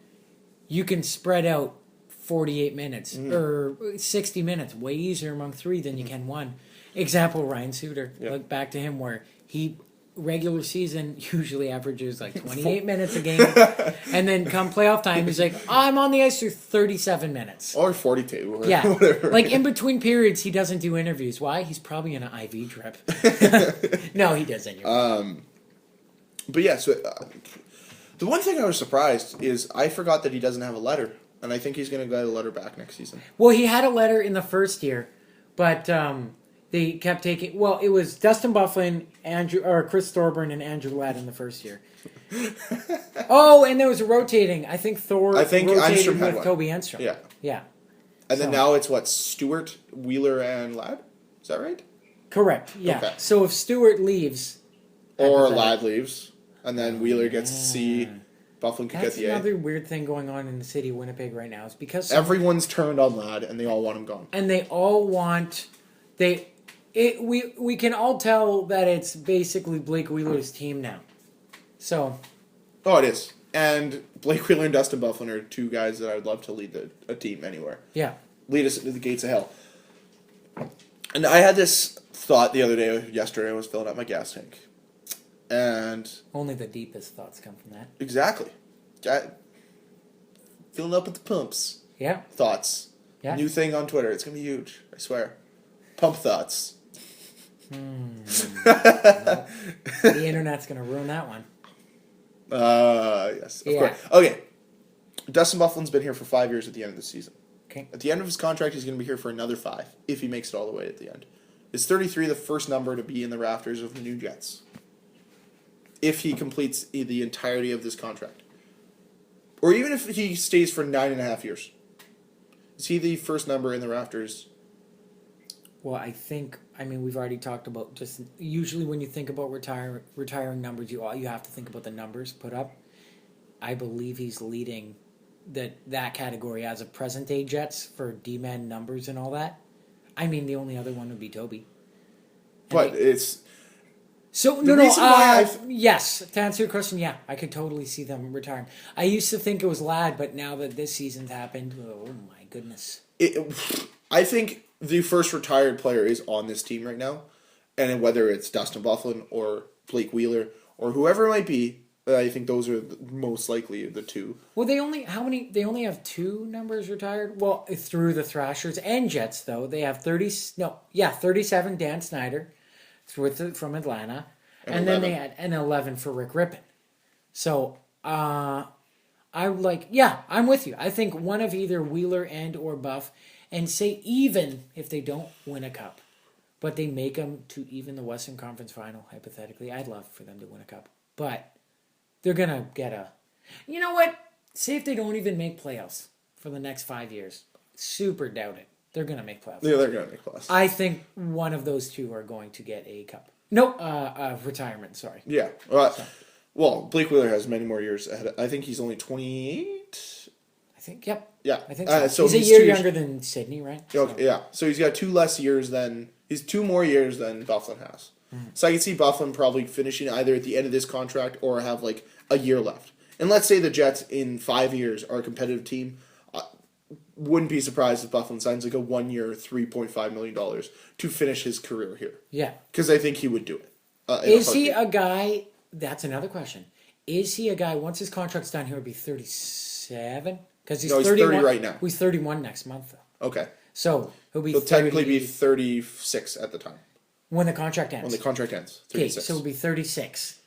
you can spread out 48 minutes or 60 minutes way easier among 3 than you can 1. Example, Ryan Suter. Yep. Look back to him where he regular season usually averages 28 minutes a game, and then come playoff time he's like, I'm on the ice for 37 minutes or 42. Or yeah, whatever. In between periods he doesn't do interviews. Why? He's probably in an IV drip. No, he doesn't. But yeah, so the one thing I was surprised is I forgot that he doesn't have a letter, and I think he's going to get a letter back next season. Well, he had a letter in the first year, but they kept taking. Well, it was Dustin Byfuglien, Chris Thorburn, and Andrew Ladd in the first year. Oh, and there was a rotating. I think rotated Enstrom had with one. Toby Enstrom. Yeah. Yeah. And then now it's what? Stewart, Wheeler, and Ladd? Is that right? Correct. Yeah. Okay. So if Stewart leaves, Or Ladd leaves, and then Wheeler gets to see Byfuglien could get the A. That's another weird thing going on in the city of Winnipeg right now is because Everyone's turned on Ladd, and they all want him gone. and they all want we can all tell that it's basically Blake Wheeler's team now. So. Oh, it is. And Blake Wheeler and Dustin Byfuglien are two guys that I would love to lead a team anywhere. Yeah. Lead us into the gates of hell. And I had this thought the other day, yesterday, I was filling up my gas tank. And... Only the deepest thoughts come from that. Exactly. Filling up at the pumps. Yeah. Thoughts. Yeah. New thing on Twitter. It's going to be huge. I swear. Pump thoughts. No. The internet's going to ruin that one. Yes, of course. Okay. Dustin Byfuglien's been here for 5 years at the end of the season. Okay. At the end of his contract, he's going to be here for another 5, if he makes it all the way at the end. Is 33 the first number to be in the rafters of the new Jets? If he completes the entirety of this contract. Or even if he stays for 9.5 years. Is he the first number in the rafters? Well, we've already talked about just usually when you think about retiring numbers, you have to think about the numbers put up. I believe he's leading that category as of present day Jets for D-man numbers and all that. I mean, the only other one would be Toby. But it's... So, yes, to answer your question, yeah, I could totally see them retiring. I used to think it was Ladd, but now that this season's happened, oh my goodness. I think the first retired player is on this team right now, and whether it's Dustin Byfuglien or Blake Wheeler or whoever it might be, I think those are most likely the two. Well, they only have 2 numbers retired. Well, through the Thrashers and Jets though, they have 37 Dan Snyder, from Atlanta, and then they had an 11 for Rick Rippon. So, I'm with you. I think one of either Wheeler and or Buff. And say even if they don't win a cup, but they make them to even the Western Conference Final, hypothetically, I'd love for them to win a cup. But they're going to get a... You know what? Say if they don't even make playoffs for the next 5 years. Super doubt it. They're going to make playoffs. Yeah, they're going to make playoffs. I think one of those two are going to get a cup. No, retirement, sorry. Yeah. Well, Blake Wheeler has many more years ahead. I think he's only 28... Yep. Yeah. I think so. So he's a year younger than Sydney, right? Okay, so. Yeah. So he's got 2 more years than Byfuglien has. Mm-hmm. So I can see Byfuglien probably finishing either at the end of this contract or have like a year left. And let's say the Jets in 5 years are a competitive team. Wouldn't be surprised if Byfuglien signs like a 1 year, $3.5 million to finish his career here. Yeah. Because I think he would do it. Is he a guy... That's another question. Is he a guy, once his contract's done, he would be 37? Because he's 30 right now. He's 31 next month, though. Okay. So he'll technically be 36 at the time. When the contract ends. When the contract ends. 36. Okay, so he'll be 36.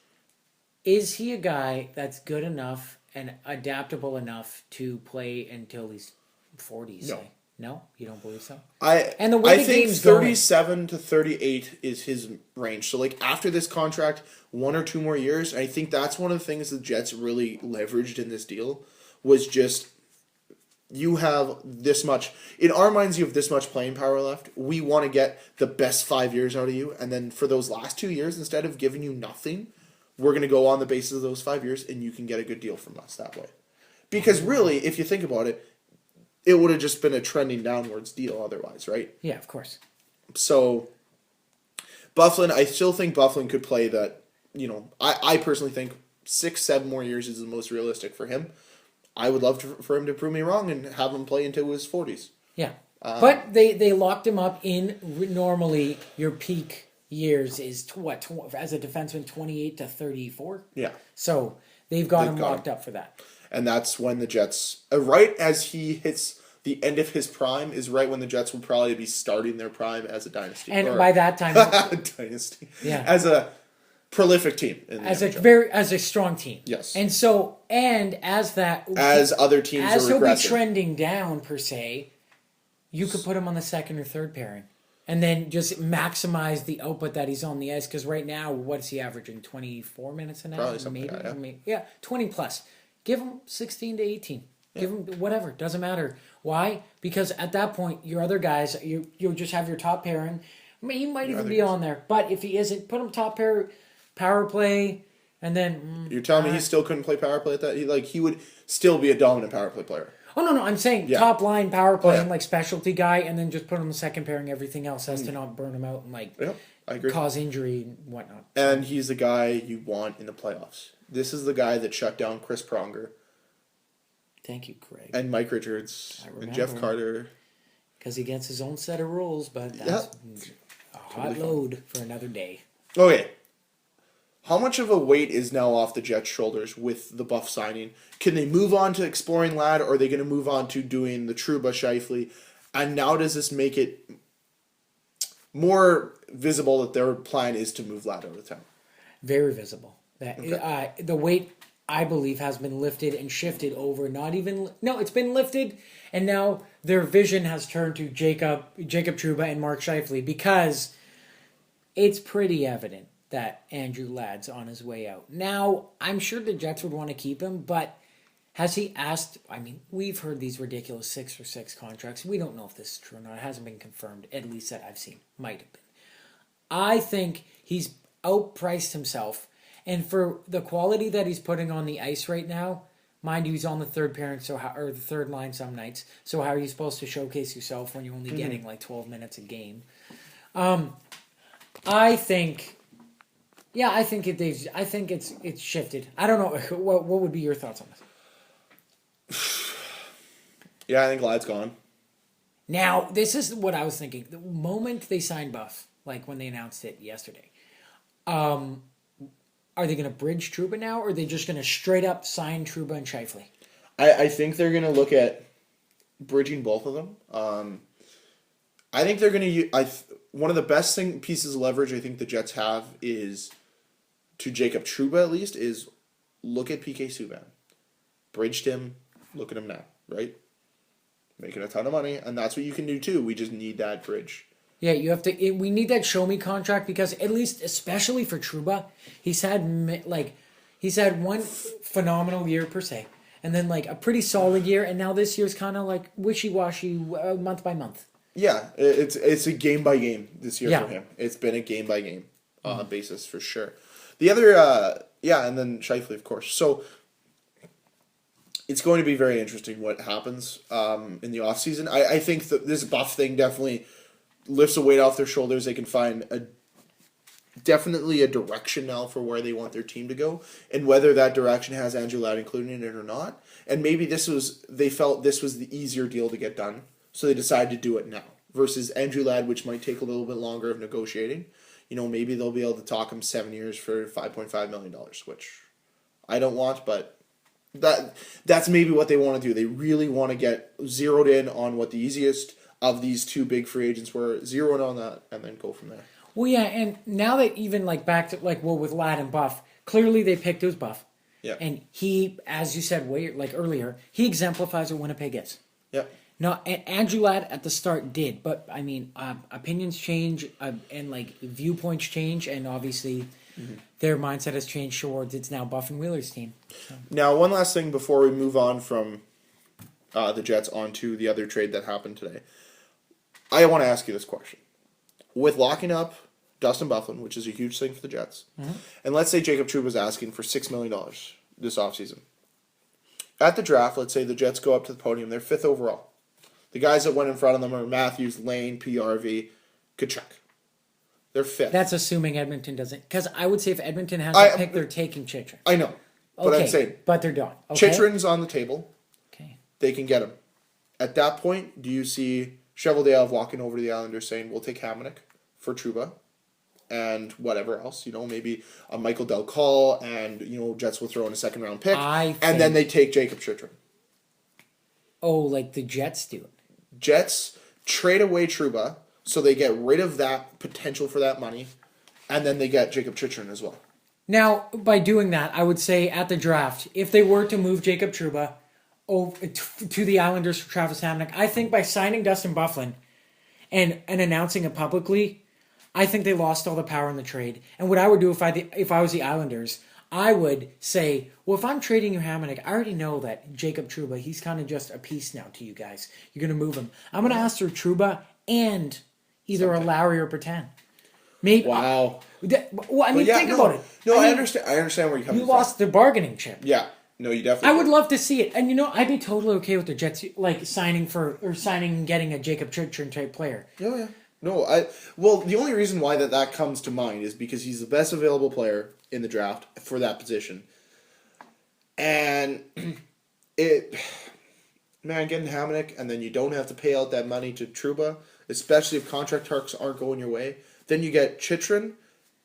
Is he a guy that's good enough and adaptable enough to play until he's 40? No. No? You don't believe so? I think 37 to 38 is his range. So, like, after this contract, 1 or 2 more years, I think that's one of the things the Jets really leveraged in this deal was just... You have this much... In our minds, you have this much playing power left. We want to get the best 5 years out of you. And then for those last 2 years, instead of giving you nothing, we're going to go on the basis of those 5 years, and you can get a good deal from us that way. Because really, if you think about it, it would have just been a trending downwards deal otherwise, right? Yeah, of course. So, Byfuglien, I still think Byfuglien could play that, I personally think 6-7 more years is the most realistic for him. I would love for him to prove me wrong and have him play into his 40s. Yeah. But they locked him up in, normally, your peak years is, as a defenseman, 28 to 34? Yeah. So, they've got him locked up for that. And that's when the Jets, right as he hits the end of his prime, is right when the Jets will probably be starting their prime as a dynasty. And by that time... dynasty. Yeah. As a prolific team. As a strong team. Yes. And so, as other teams are regressing. He'll be trending down, per se, you could put him on the second or third pairing. and then just maximize the output that he's on the ice. Because right now, what's he averaging? 24 minutes an hour? Probably something like that, Yeah, 20 plus. Give him 16 to 18. Give him whatever. Doesn't matter. Why? Because at that point, your other guys, you'll just have your top pairing. I mean, he might even be on there. But if he isn't, put him top pair, power play, and then... You're telling me he still couldn't play power play at that? He would still be a dominant power play player. Oh, no, I'm saying top line power play and, like, specialty guy, and then just put him in second pairing everything else as to not burn him out and, like, I agree. Cause injury and whatnot. And he's the guy you want in the playoffs. This is the guy that shut down Chris Pronger. Thank you, Craig. And Mike Richards and Jeff Carter. Because he gets his own set of rules, but that's a hot load for another day. Okay. How much of a weight is now off the Jets' shoulders with the Buff signing? Can they move on to exploring Ladd, or are they going to move on to doing the Trouba Scheifele? And now does this make it more visible that their plan is to move Ladd out of town? Very visible. That the weight, I believe, has been lifted and shifted over. It's been lifted, and now their vision has turned to Jacob Trouba and Mark Scheifele, because it's pretty evident that Andrew Ladd's on his way out. Now, I'm sure the Jets would want to keep him, but has he asked... I mean, we've heard these ridiculous 6-for-6 contracts. We don't know if this is true or not. It hasn't been confirmed, at least that I've seen. Might have been. I think he's outpriced himself, and for the quality that he's putting on the ice right now, mind you, he's on the third pairing, or the third line some nights, so how are you supposed to showcase yourself when you're only getting like 12 minutes a game? I think it's shifted. I don't know. What would be your thoughts on this? Yeah, I think Ladd's gone. Now, this is what I was thinking. The moment they signed Buff, like when they announced it yesterday, are they going to bridge Trouba now, or are they just going to straight up sign Trouba and Scheifele? I think they're going to look at bridging both of them. I think they're going to use... one of the best pieces of leverage I think the Jets have is... to Jacob Trouba, at least, is look at PK Subban. Bridged him, look at him now, right? Making a ton of money, and that's what you can do too. We just need that bridge. Yeah, you have to. We need that show me contract, because at least, especially for Trouba, he's had one phenomenal year per se, and then like a pretty solid year, and now this year's kind of like wishy-washy, month by month. Yeah, it's a game by game this year for him. It's been a game by game basis for sure. The other, and then Scheifele, of course. So it's going to be very interesting what happens in the offseason. I think that this Buff thing definitely lifts a weight off their shoulders. They can find definitely a direction now for where they want their team to go, and whether that direction has Andrew Ladd included in it or not. And maybe they felt this was the easier deal to get done, so they decided to do it now, versus Andrew Ladd, which might take a little bit longer of negotiating. You know, maybe they'll be able to talk him 7 years for $5.5 million, which I don't want, but that's maybe what they want to do. They really want to get zeroed in on what the easiest of these two big free agents were, zero in on that, and then go from there. Well, yeah, and now that even like back to with Ladd and Buff, clearly they picked who's Buff. Yeah. And he, as you said earlier, he exemplifies what Winnipeg is. Yeah. No, and Andrew Ladd at the start did, but I mean, opinions change and like viewpoints change, and obviously their mindset has changed towards it's now Buff and Wheeler's team. So. Now, one last thing before we move on from the Jets onto the other trade that happened today. I want to ask you this question. With locking up Dustin Byfuglien, which is a huge thing for the Jets, and let's say Jacob Trouba was asking for $6 million this offseason. At the draft, let's say the Jets go up to the podium, they're 5th overall. The guys that went in front of them are Matthews, Lane, PRV, Kachuk. They're 5th. That's assuming Edmonton doesn't. Because I would say if Edmonton has a pick, they're taking Chychrun. I know. But okay, I'm saying. But they're done. Okay. Chychrun's on the table. Okay. They can get him. At that point, do you see Cheveldayoff walking over to the Islanders saying, we'll take Hamonic for Trouba and whatever else? You know, maybe a Michael Del Call, and, you know, Jets will throw in a second-round pick. And then they take Jacob Chychrun. Oh, like the Jets do it. Jets trade away Trouba, so they get rid of that potential for that money, and then they get Jacob Chychrun as well. Now, by doing that, I would say at the draft, if they were to move Jacob Trouba over to the Islanders for Travis Hamonic, I think by signing Dustin Byfuglien and announcing it publicly, I think they lost all the power in the trade. And what I would do if I was the Islanders, I would say, well, if I'm trading you Hamonic, I already know that Jacob Trouba, he's kind of just a piece now to you guys. You're going to move him. I'm going to ask for Trouba and either a Lowry or Pretend. Maybe. Wow. Well, I mean, think about it. No, I understand. I understand where you're coming from. You lost the bargaining chip. Yeah. No, you definitely. I would love to see it, and I'd be totally okay with the Jets signing and getting a Jacob Chitrin type player. Oh yeah. No, well, the only reason why that comes to mind is because he's the best available player in the draft for that position, and getting Hamonic, and then you don't have to pay out that money to Trouba, especially if contract talks aren't going your way. Then you get Chitrin,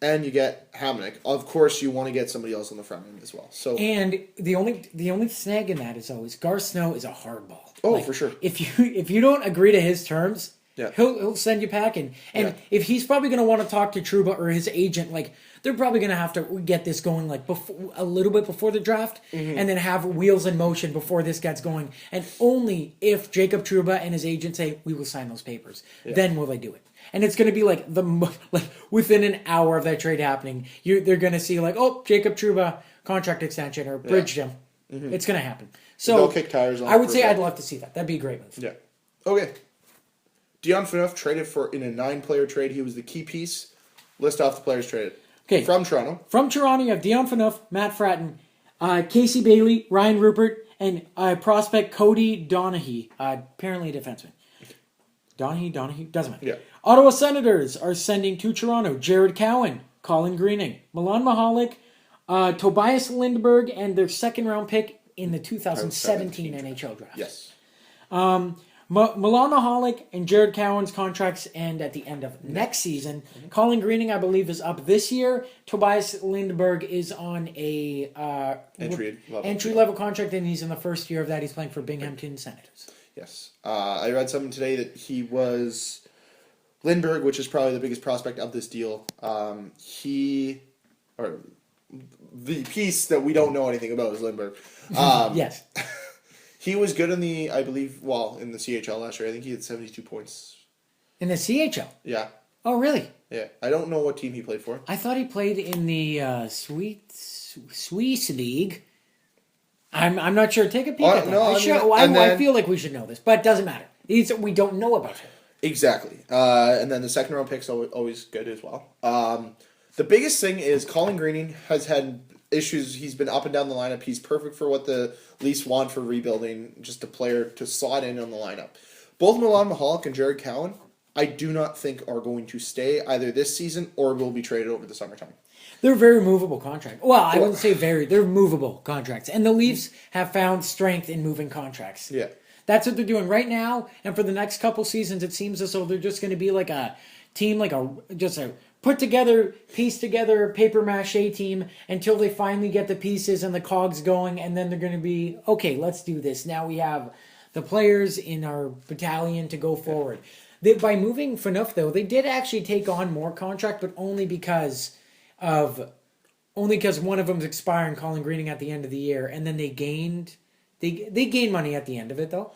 and you get Hamonic. Of course, you want to get somebody else on the front end as well. So, and the only snag in that is always Garth Snow is a hardball. Oh, for sure. If you don't agree to his terms, yeah, he'll send you packing. And if he's probably going to want to talk to Trouba or his agent, they're probably going to have to get this going before, a little bit before the draft, and then have wheels in motion before this gets going. And only if Jacob Trouba and his agent say we will sign those papers, then will they do it. And it's going to be within an hour of that trade happening, they're going to see Jacob Trouba contract extension or bridged him. Mm-hmm. It's going to happen. So they'll kick tires on. I would say I'd love to see that. That'd be a great move. Yeah. Okay. Dion Phaneuf traded in a 9-player trade. He was the key piece. List off the players traded. Okay. From Toronto. From Toronto, you have Dion Phaneuf, Matt Fratton, Casey Bailey, Ryan Rupert, and prospect Cody Donaghy, apparently a defenseman. Donaghy, doesn't matter. Yeah. Ottawa Senators are sending to Toronto Jared Cowan, Colin Greening, Milan Mahalik, Tobias Lindberg, and their second-round pick in the 2017 NHL draft. Yes. Milan Mahalik and Jared Cowan's contracts end at the end of next season. Mm-hmm. Colin Greening, I believe, is up this year. Tobias Lindberg is on a entry-level contract, and he's in the first year of that. He's playing for Binghamton Senators. Yes. I read something today that he was Lindberg, which is probably the biggest prospect of this deal. The piece that we don't know anything about is Lindberg. Yes. He was good in the CHL last year. I think he had 72 points. In the CHL? Yeah. Oh, really? Yeah. I don't know what team he played for. I thought he played in the Swiss League. I'm not sure. Take a peek at that. No, I feel like we should know this, but it doesn't matter. We don't know about him. Exactly. And then the second round pick's always good as well. The biggest thing is Colin Greening has had issues. He's been up and down the lineup. He's perfect for what the Leafs want for rebuilding, just a player to slot in on the lineup. Both Milan Mahalik and Jared Cowan, I do not think are going to stay either this season or will be traded over the summertime. They're very movable contracts. Well, I wouldn't say very. They're movable contracts. And the Leafs have found strength in moving contracts. Yeah. That's what they're doing right now. And for the next couple seasons, it seems as though they're just going to be like a team, just a piece together paper mache team until they finally get the pieces and the cogs going. And then they're going to be, okay, let's do this. Now we have the players in our battalion to go forward. By moving Phaneuf, though, they did actually take on more contract, but only because one of them's expiring, Colin Greening, at the end of the year, and then they gained money at the end of it, though.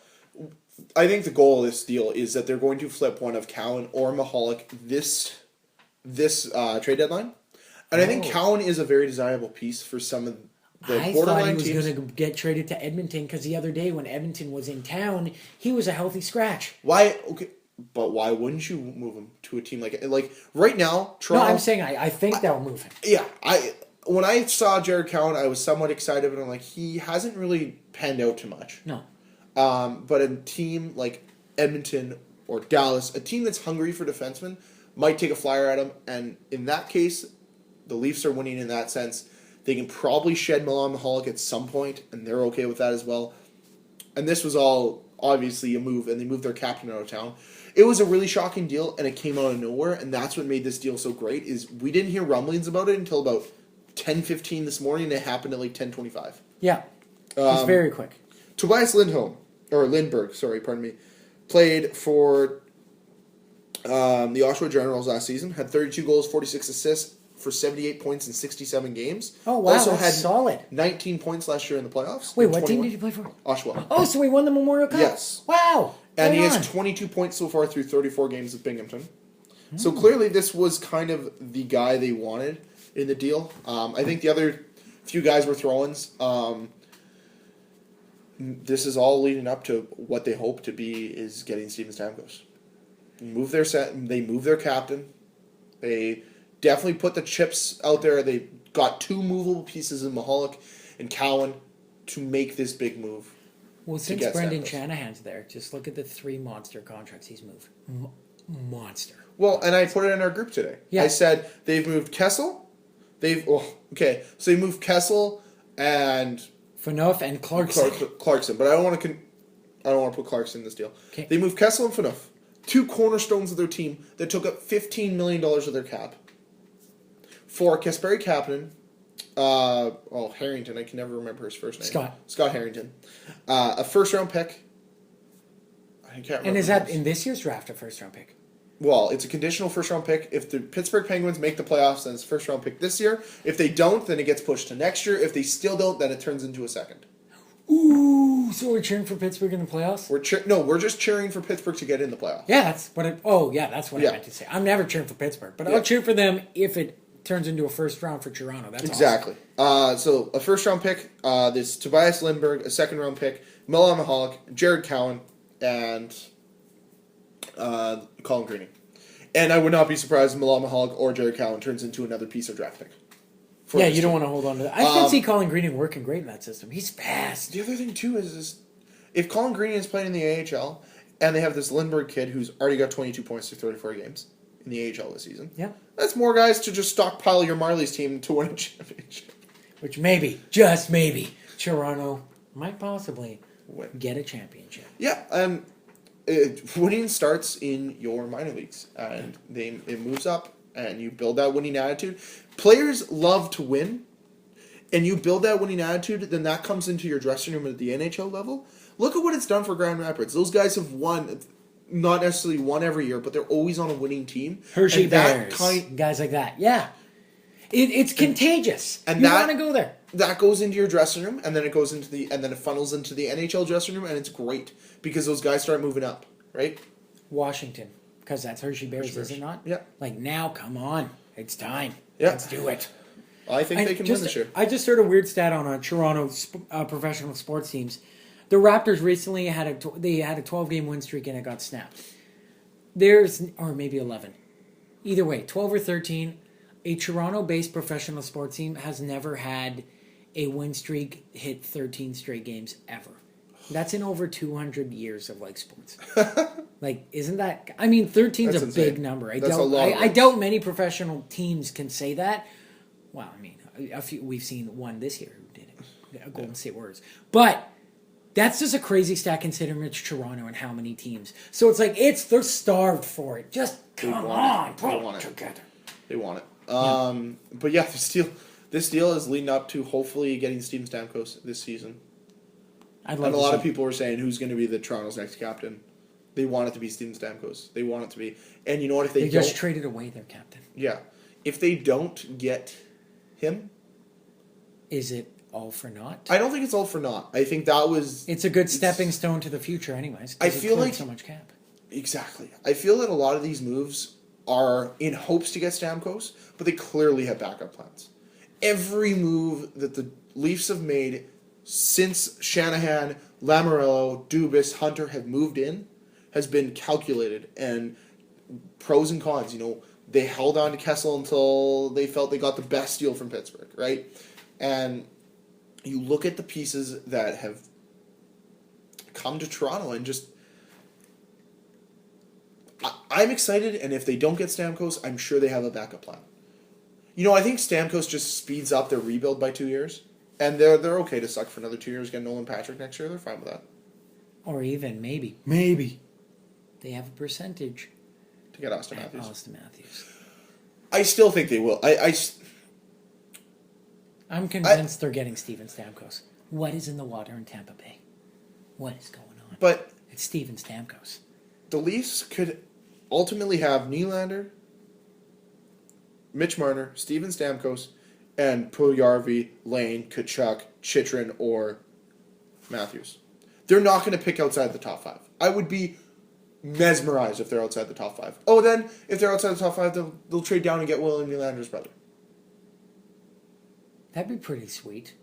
I think the goal of this deal is that they're going to flip one of Cowan or Mahalik this trade deadline, and I think Cowan is a very desirable piece for some of the borderline teams. I thought he was going to get traded to Edmonton because the other day when Edmonton was in town, he was a healthy scratch. Why? Okay. But why wouldn't you move him to a team like right now? Toronto. No, I'm saying I think they'll move him. Yeah, when I saw Jared Cowan, I was somewhat excited, but I'm like, he hasn't really panned out too much. No. But a team like Edmonton or Dallas, a team that's hungry for defensemen, might take a flyer at him, and in that case, the Leafs are winning in that sense. They can probably shed Milan Mahalik at some point, and they're okay with that as well. And this was all obviously a move, and they moved their captain out of town. It was a really shocking deal, and it came out of nowhere, and that's what made this deal so great, is we didn't hear rumblings about it until about 10:15 this morning, and it happened at 10:25. Yeah. It's very quick. Tobias Lindberg, played for the Oshawa Generals last season, had 32 goals, 46 assists for 78 points in 67 games. Oh, wow, also that's had solid. 19 points last year in the playoffs. Wait, what team did you play for? Oshawa. Oh, so he won the Memorial Cup? Yes. Wow. And Right he on. has 22 points so far through 34 games with Binghamton. So clearly this was kind of the guy they wanted in the deal. I think the other few guys were throw-ins. This is all leading up to what they hope to be is getting Steven Stamkos. They move their captain. They definitely put the chips out there. They got 2 movable pieces in Mahalik and Cowan to make this big move. Well, since Brendan Shanahan's there, just look at the 3 monster contracts he's moved. Monster. Well, and I put it in our group today. Yeah. I said they've moved Kessel. So they moved Kessel and Phaneuf and Clarkson. Clarkson, but I don't want to put Clarkson in this deal. Okay. They moved Kessel and Phaneuf, 2 cornerstones of their team that took up $15 million of their cap. For Kasperi Kapanen, Harrington, I can never remember his first name. Scott Harrington. A first-round pick. I can't remember. And is that in this year's draft a first-round pick? Well, it's a conditional first-round pick. If the Pittsburgh Penguins make the playoffs, then it's a first-round pick this year. If they don't, then it gets pushed to next year. If they still don't, then it turns into a second. Ooh, so we're cheering for Pittsburgh in the playoffs? We're just cheering for Pittsburgh to get in the playoffs. Yeah, that's what I meant to say. I'm never cheering for Pittsburgh, but I'll cheer for them if it turns into a first round for Toronto. That's exactly. Awesome. So a first-round pick, this Tobias Lindbergh, a second-round pick, Milan Mahalik, Jared Cowan, and Colin Greening. And I would not be surprised if Milan Mahalik or Jared Cowan turns into another piece of draft pick. Yeah, you don't want to hold on to that. I can see Colin Greening working great in that system. He's fast. The other thing, too, is if Colin Greening is playing in the AHL, and they have this Lindbergh kid who's already got 22 points through 34 games in the AHL this season, that's more guys to just stockpile your Marlies team to win a championship. Which maybe, just maybe, Toronto might possibly get a championship. Yeah, winning starts in your minor leagues, and it moves up, and you build that winning attitude. Players love to win, and you build that winning attitude, then that comes into your dressing room at the NHL level. Look at what it's done for Grand Rapids. Those guys have won, not necessarily won every year, but they're always on a winning team. Hershey Bears, guys like that. Yeah. It's contagious. And you want to go there. That goes into your dressing room, and then it funnels into the NHL dressing room, and it's great because those guys start moving up, right? Washington, because that's Hershey Bears, is it not? Yeah. Like now, come on, it's time. Yeah. Let's do it. I think they can win this year. I just heard a weird stat on Toronto professional sports teams. The Raptors recently had a 12-game win streak and it got snapped. Or maybe 11. Either way, 12 or 13. A Toronto-based professional sports team has never had a win streak hit 13 straight games ever. That's in over 200 years of sports. Isn't that? I mean, 13 is a big number. I doubt many professional teams can say that. Well, I mean, we've seen one this year who did it, Golden State Warriors. But that's just a crazy stat considering it's Toronto and how many teams. So it's they're starved for it. Just come on, put it together. They want it. But yeah, this deal is leading up to hopefully getting Steven Stamkos this season. And a lot of people were saying who's going to be the Toronto's next captain. They want it to be Steven Stamkos. They want it to be. And you know what? If they just traded away their captain. Yeah. If they don't get him. Is it all for naught? I don't think it's all for naught. I think that was. It's a good stepping stone to the future, anyways. I feel like so much cap. Exactly. I feel that a lot of these moves are in hopes to get Stamkos, but they clearly have backup plans. Every move that the Leafs have made since Shanahan, Lamoriello, Dubas, Hunter have moved in has been calculated and pros and cons. They held on to Kessel until they felt they got the best deal from Pittsburgh, right? And you look at the pieces that have come to Toronto and just... I'm excited, and if they don't get Stamkos, I'm sure they have a backup plan. I think Stamkos just speeds up their rebuild by 2 years, and they're okay to suck for another 2 years, get Nolan Patrick next year. They're fine with that. Or even, maybe, they have a percentage to get Austin Matthews. I still think they will. I'm convinced they're getting Steven Stamkos. What is in the water in Tampa Bay? What is going on? But it's Steven Stamkos. The Leafs could ultimately have Nylander, Mitch Marner, Steven Stamkos, and Puljujarvi, Lane, Tkachuk, Chychrun, or Matthews. They're not going to pick outside the top 5. I would be mesmerized if they're outside the top 5. Oh, then if they're outside the top 5, they'll trade down and get William Nylander's brother. That'd be pretty sweet.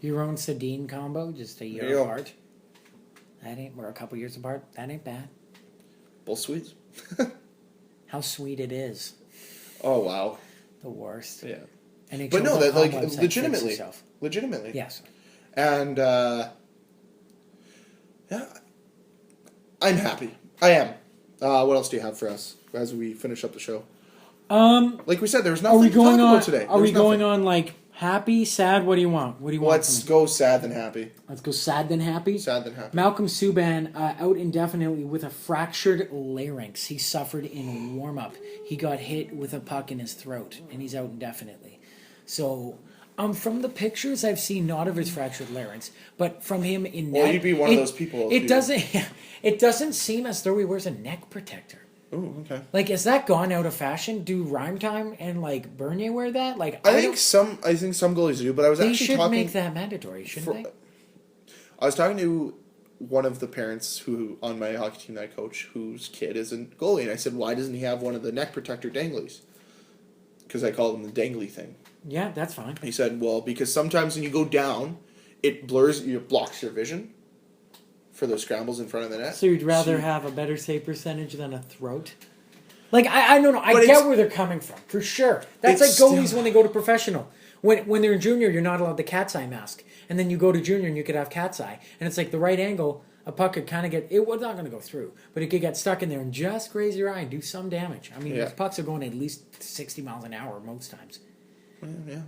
Your own Sedin combo, just a year apart. We're a couple years apart. That ain't bad. Both Swedes. How sweet it is. Oh, wow. The worst. Yeah. NHL But no, that like legitimately. legitimately. Yes. And yeah, I'm happy. I am. What else do you have for us as we finish up the show? Like we said, there's nothing to talk about today. Are we going on like happy, sad? What do you want? What do you want? Let's go sad than happy. Let's go sad than happy. Sad than happy. Malcolm Subban out indefinitely with a fractured larynx. He suffered in warm-up. He got hit with a puck in his throat, and he's out indefinitely. So, from the pictures I've seen, not of his fractured larynx, but from him in net, you'd be one of those people. It doesn't seem as though he wears a neck protector. Oh, okay. Like, is that gone out of fashion? Do Rhyme Time and like Bernier wear that? Like, I think some goalies do, but I was they actually should talking. make that mandatory, shouldn't they? I was talking to one of the parents who on my hockey team that I coach, whose kid is a goalie, and I said, "Why doesn't he have one of the neck protector danglies?" Because I call them the dangly thing. Yeah, that's fine. He said, "Well, because sometimes when you go down, it blocks your vision for those scrambles in front of the net." So you'd rather have a better save percentage than a throat? Like, I don't know. I get where they're coming from, for sure. That's like goalies when they go to professional. When they're in junior, you're not allowed the cat's eye mask. And then you go to junior and you could have cat's eye. And it's like the right angle, a puck could kind of get... It was not going to go through. But it could get stuck in there and just graze your eye and do some damage. I mean, those pucks are going at least 60 miles an hour most times. Yeah.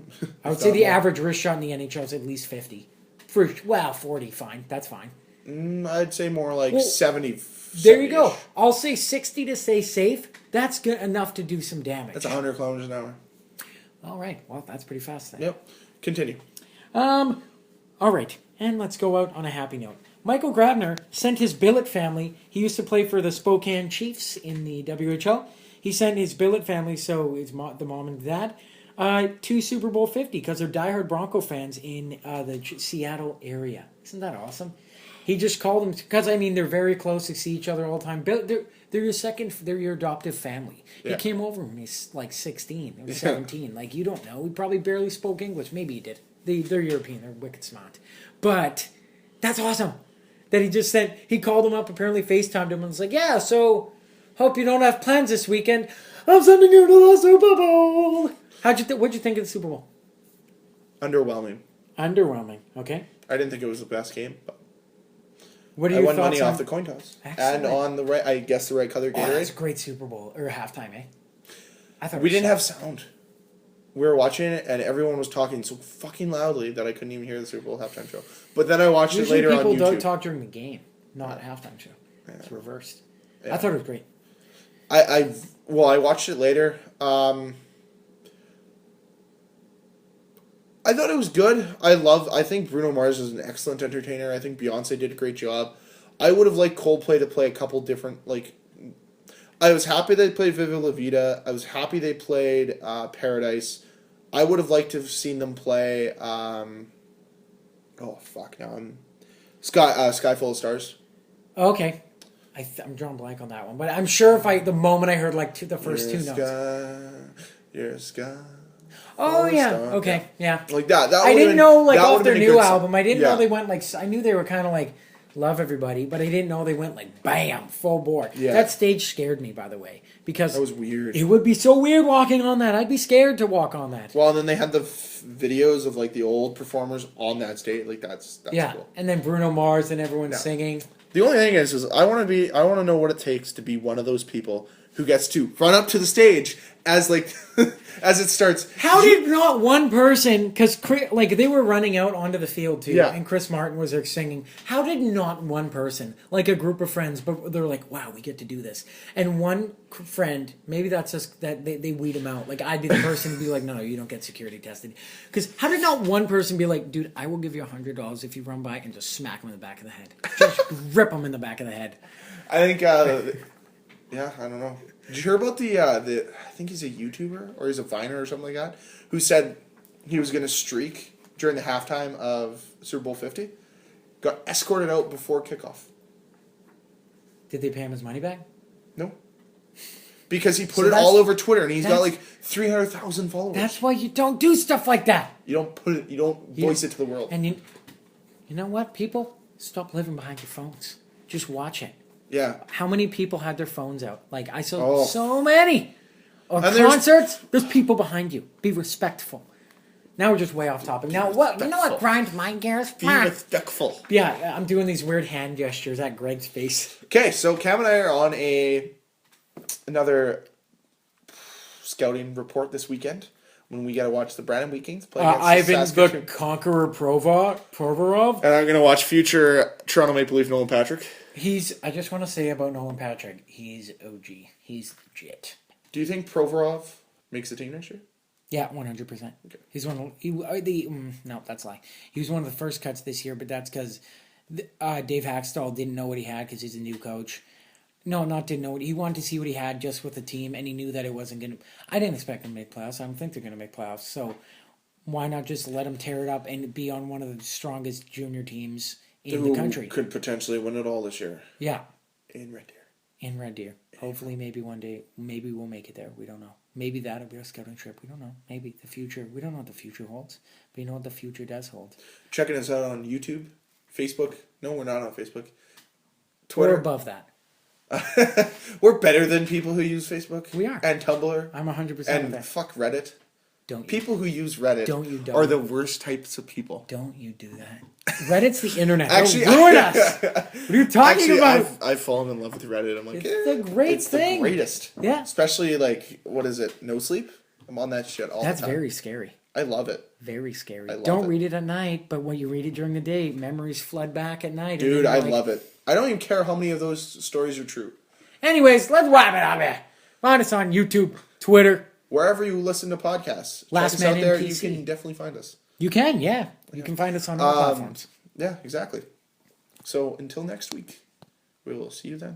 I would say the average wrist shot in the NHL is at least 50. 40, fine. That's fine. I'd say more like 70. There you go. I'll say 60 to stay safe. That's good enough to do some damage. That's 100 kilometers an hour. All right. Well, that's pretty fast then. Yep. Continue. All right. And let's go out on a happy note. Michael Grabner sent his billet family. He used to play for the Spokane Chiefs in the WHL. He sent his billet family, so it's the mom and dad, to Super Bowl 50 because they're diehard Bronco fans in the Seattle area. Isn't that awesome? He just called them because they're very close. They see each other all the time. They're your adoptive family. Yeah. He came over when he's like 16 or 17. Like, you don't know. He probably barely spoke English. Maybe he did. They're European. They're wicked smart. But that's awesome that he just sent. He called him up. Apparently FaceTimed him and was like, "Yeah, so hope you don't have plans this weekend. I'm sending you to the Super Bowl." What'd you think of the Super Bowl? Underwhelming. Okay. I didn't think it was the best game, but what are your won thoughts money off the coin toss. Excellent. And on the right, I guess the right color Gatorade. That's a great Super Bowl or halftime, eh? I thought we didn't have sound. We were watching it, and everyone was talking so fucking loudly that I couldn't even hear the Super Bowl halftime show. But then I watched it later on YouTube. People talk during the game, not halftime show. Yeah. It's reversed. Yeah. I thought it was great. I watched it later. I thought it was good. I think Bruno Mars is an excellent entertainer. I think Beyonce did a great job. I would have liked Coldplay to play a couple different, I was happy they played Viva La Vida. I was happy they played Paradise. I would have liked to have seen them play, Sky Full of Stars. Okay. I'm drawing blank on that one. But I'm sure the moment I heard the first two notes. You're a sky. Oh, yeah. Okay, yeah. Like that. I didn't know, off their new album. I didn't know they went, I knew they were kind of Love Everybody, but I didn't know they went bam, full bore. Yeah. That stage scared me, by the way, because... That was weird. It would be so weird walking on that. I'd be scared to walk on that. Well, and then they had the videos of, the old performers on that stage. That's cool. And then Bruno Mars and everyone singing. The only thing is I want to know what it takes to be one of those people who gets to run up to the stage as as it starts. How did not one person, because they were running out onto the field too, and Chris Martin was there singing. How did not one person, a group of friends, but they're like, wow, we get to do this, and one friend, maybe that's just that they weed him out. I'd be the person to be like, no, you don't get security tested. Because how did not one person be like, dude, I will give you $100 if you run by and just smack him in the back of the head, just rip him in the back of the head. I think. Yeah, I don't know. Did you hear about the I think he's a YouTuber or he's a Viner or something like that, who said he was going to streak during the halftime of Super Bowl 50, got escorted out before kickoff. Did they pay him his money back? No. Because he put it all over Twitter, and he's got like 300,000 followers. That's why you don't do stuff like that. You don't put it. You don't voice it to the world. And you know what, people? Stop living behind your phones. Just watch it. Yeah. How many people had their phones out? Like, I saw so many. Or and concerts, there's people behind you. Be respectful. Now we're just way off topic. Now, what? You know what grinds my gears? Be respectful. Yeah, I'm doing these weird hand gestures at Greg's face. Okay, so Cam and I are on another scouting report this weekend when we got to watch the Brandon Vikings play against Ivan the Conqueror Provorov. And I'm going to watch future Toronto Maple Leaf Nolan Patrick. I just want to say about Nolan Patrick, he's OG. He's legit. Do you think Provorov makes the team next year? Yeah, 100%. Okay. He's one of no, that's a lie. He was one of the first cuts this year, but that's because Dave Hackstall didn't know what he had because he's a new coach. No, not didn't know. He wanted to see what he had just with the team, and he knew that it wasn't going to... I didn't expect him to make playoffs. I don't think they're going to make playoffs. So why not just let him tear it up and be on one of the strongest junior teams in the country? Could potentially win it all this year. Yeah. In Red Deer. In Red Deer. Hopefully, maybe one day, maybe we'll make it there. We don't know. Maybe that'll be our scouting trip. We don't know. Maybe the future. We don't know what the future holds. But you know what the future does hold. Checking us out on YouTube, Facebook. No, we're not on Facebook. Twitter. We're above that. We're better than people who use Facebook. We are. And Tumblr. I'm 100% and that. Fuck Reddit. Don't people who use Reddit are the worst types of people. Don't you do that. Reddit's the internet. Actually, don't ruin us. What are you talking about? I've fallen in love with Reddit. I'm like, it's the great thing. The greatest. Yeah. Especially like, what is it? No Sleep? I'm on that shit all the time. That's very scary. I love it. Very scary. Don't read it at night, but when you read it during the day, memories flood back at night. Dude, I love it. I don't even care how many of those stories are true. Anyways, let's wrap it up here. Find us on YouTube, Twitter. Wherever you listen to podcasts. Last check us out there. PC. You can definitely find us. You can, yeah. You can find us on all platforms. Yeah, exactly. So until next week, we will see you then.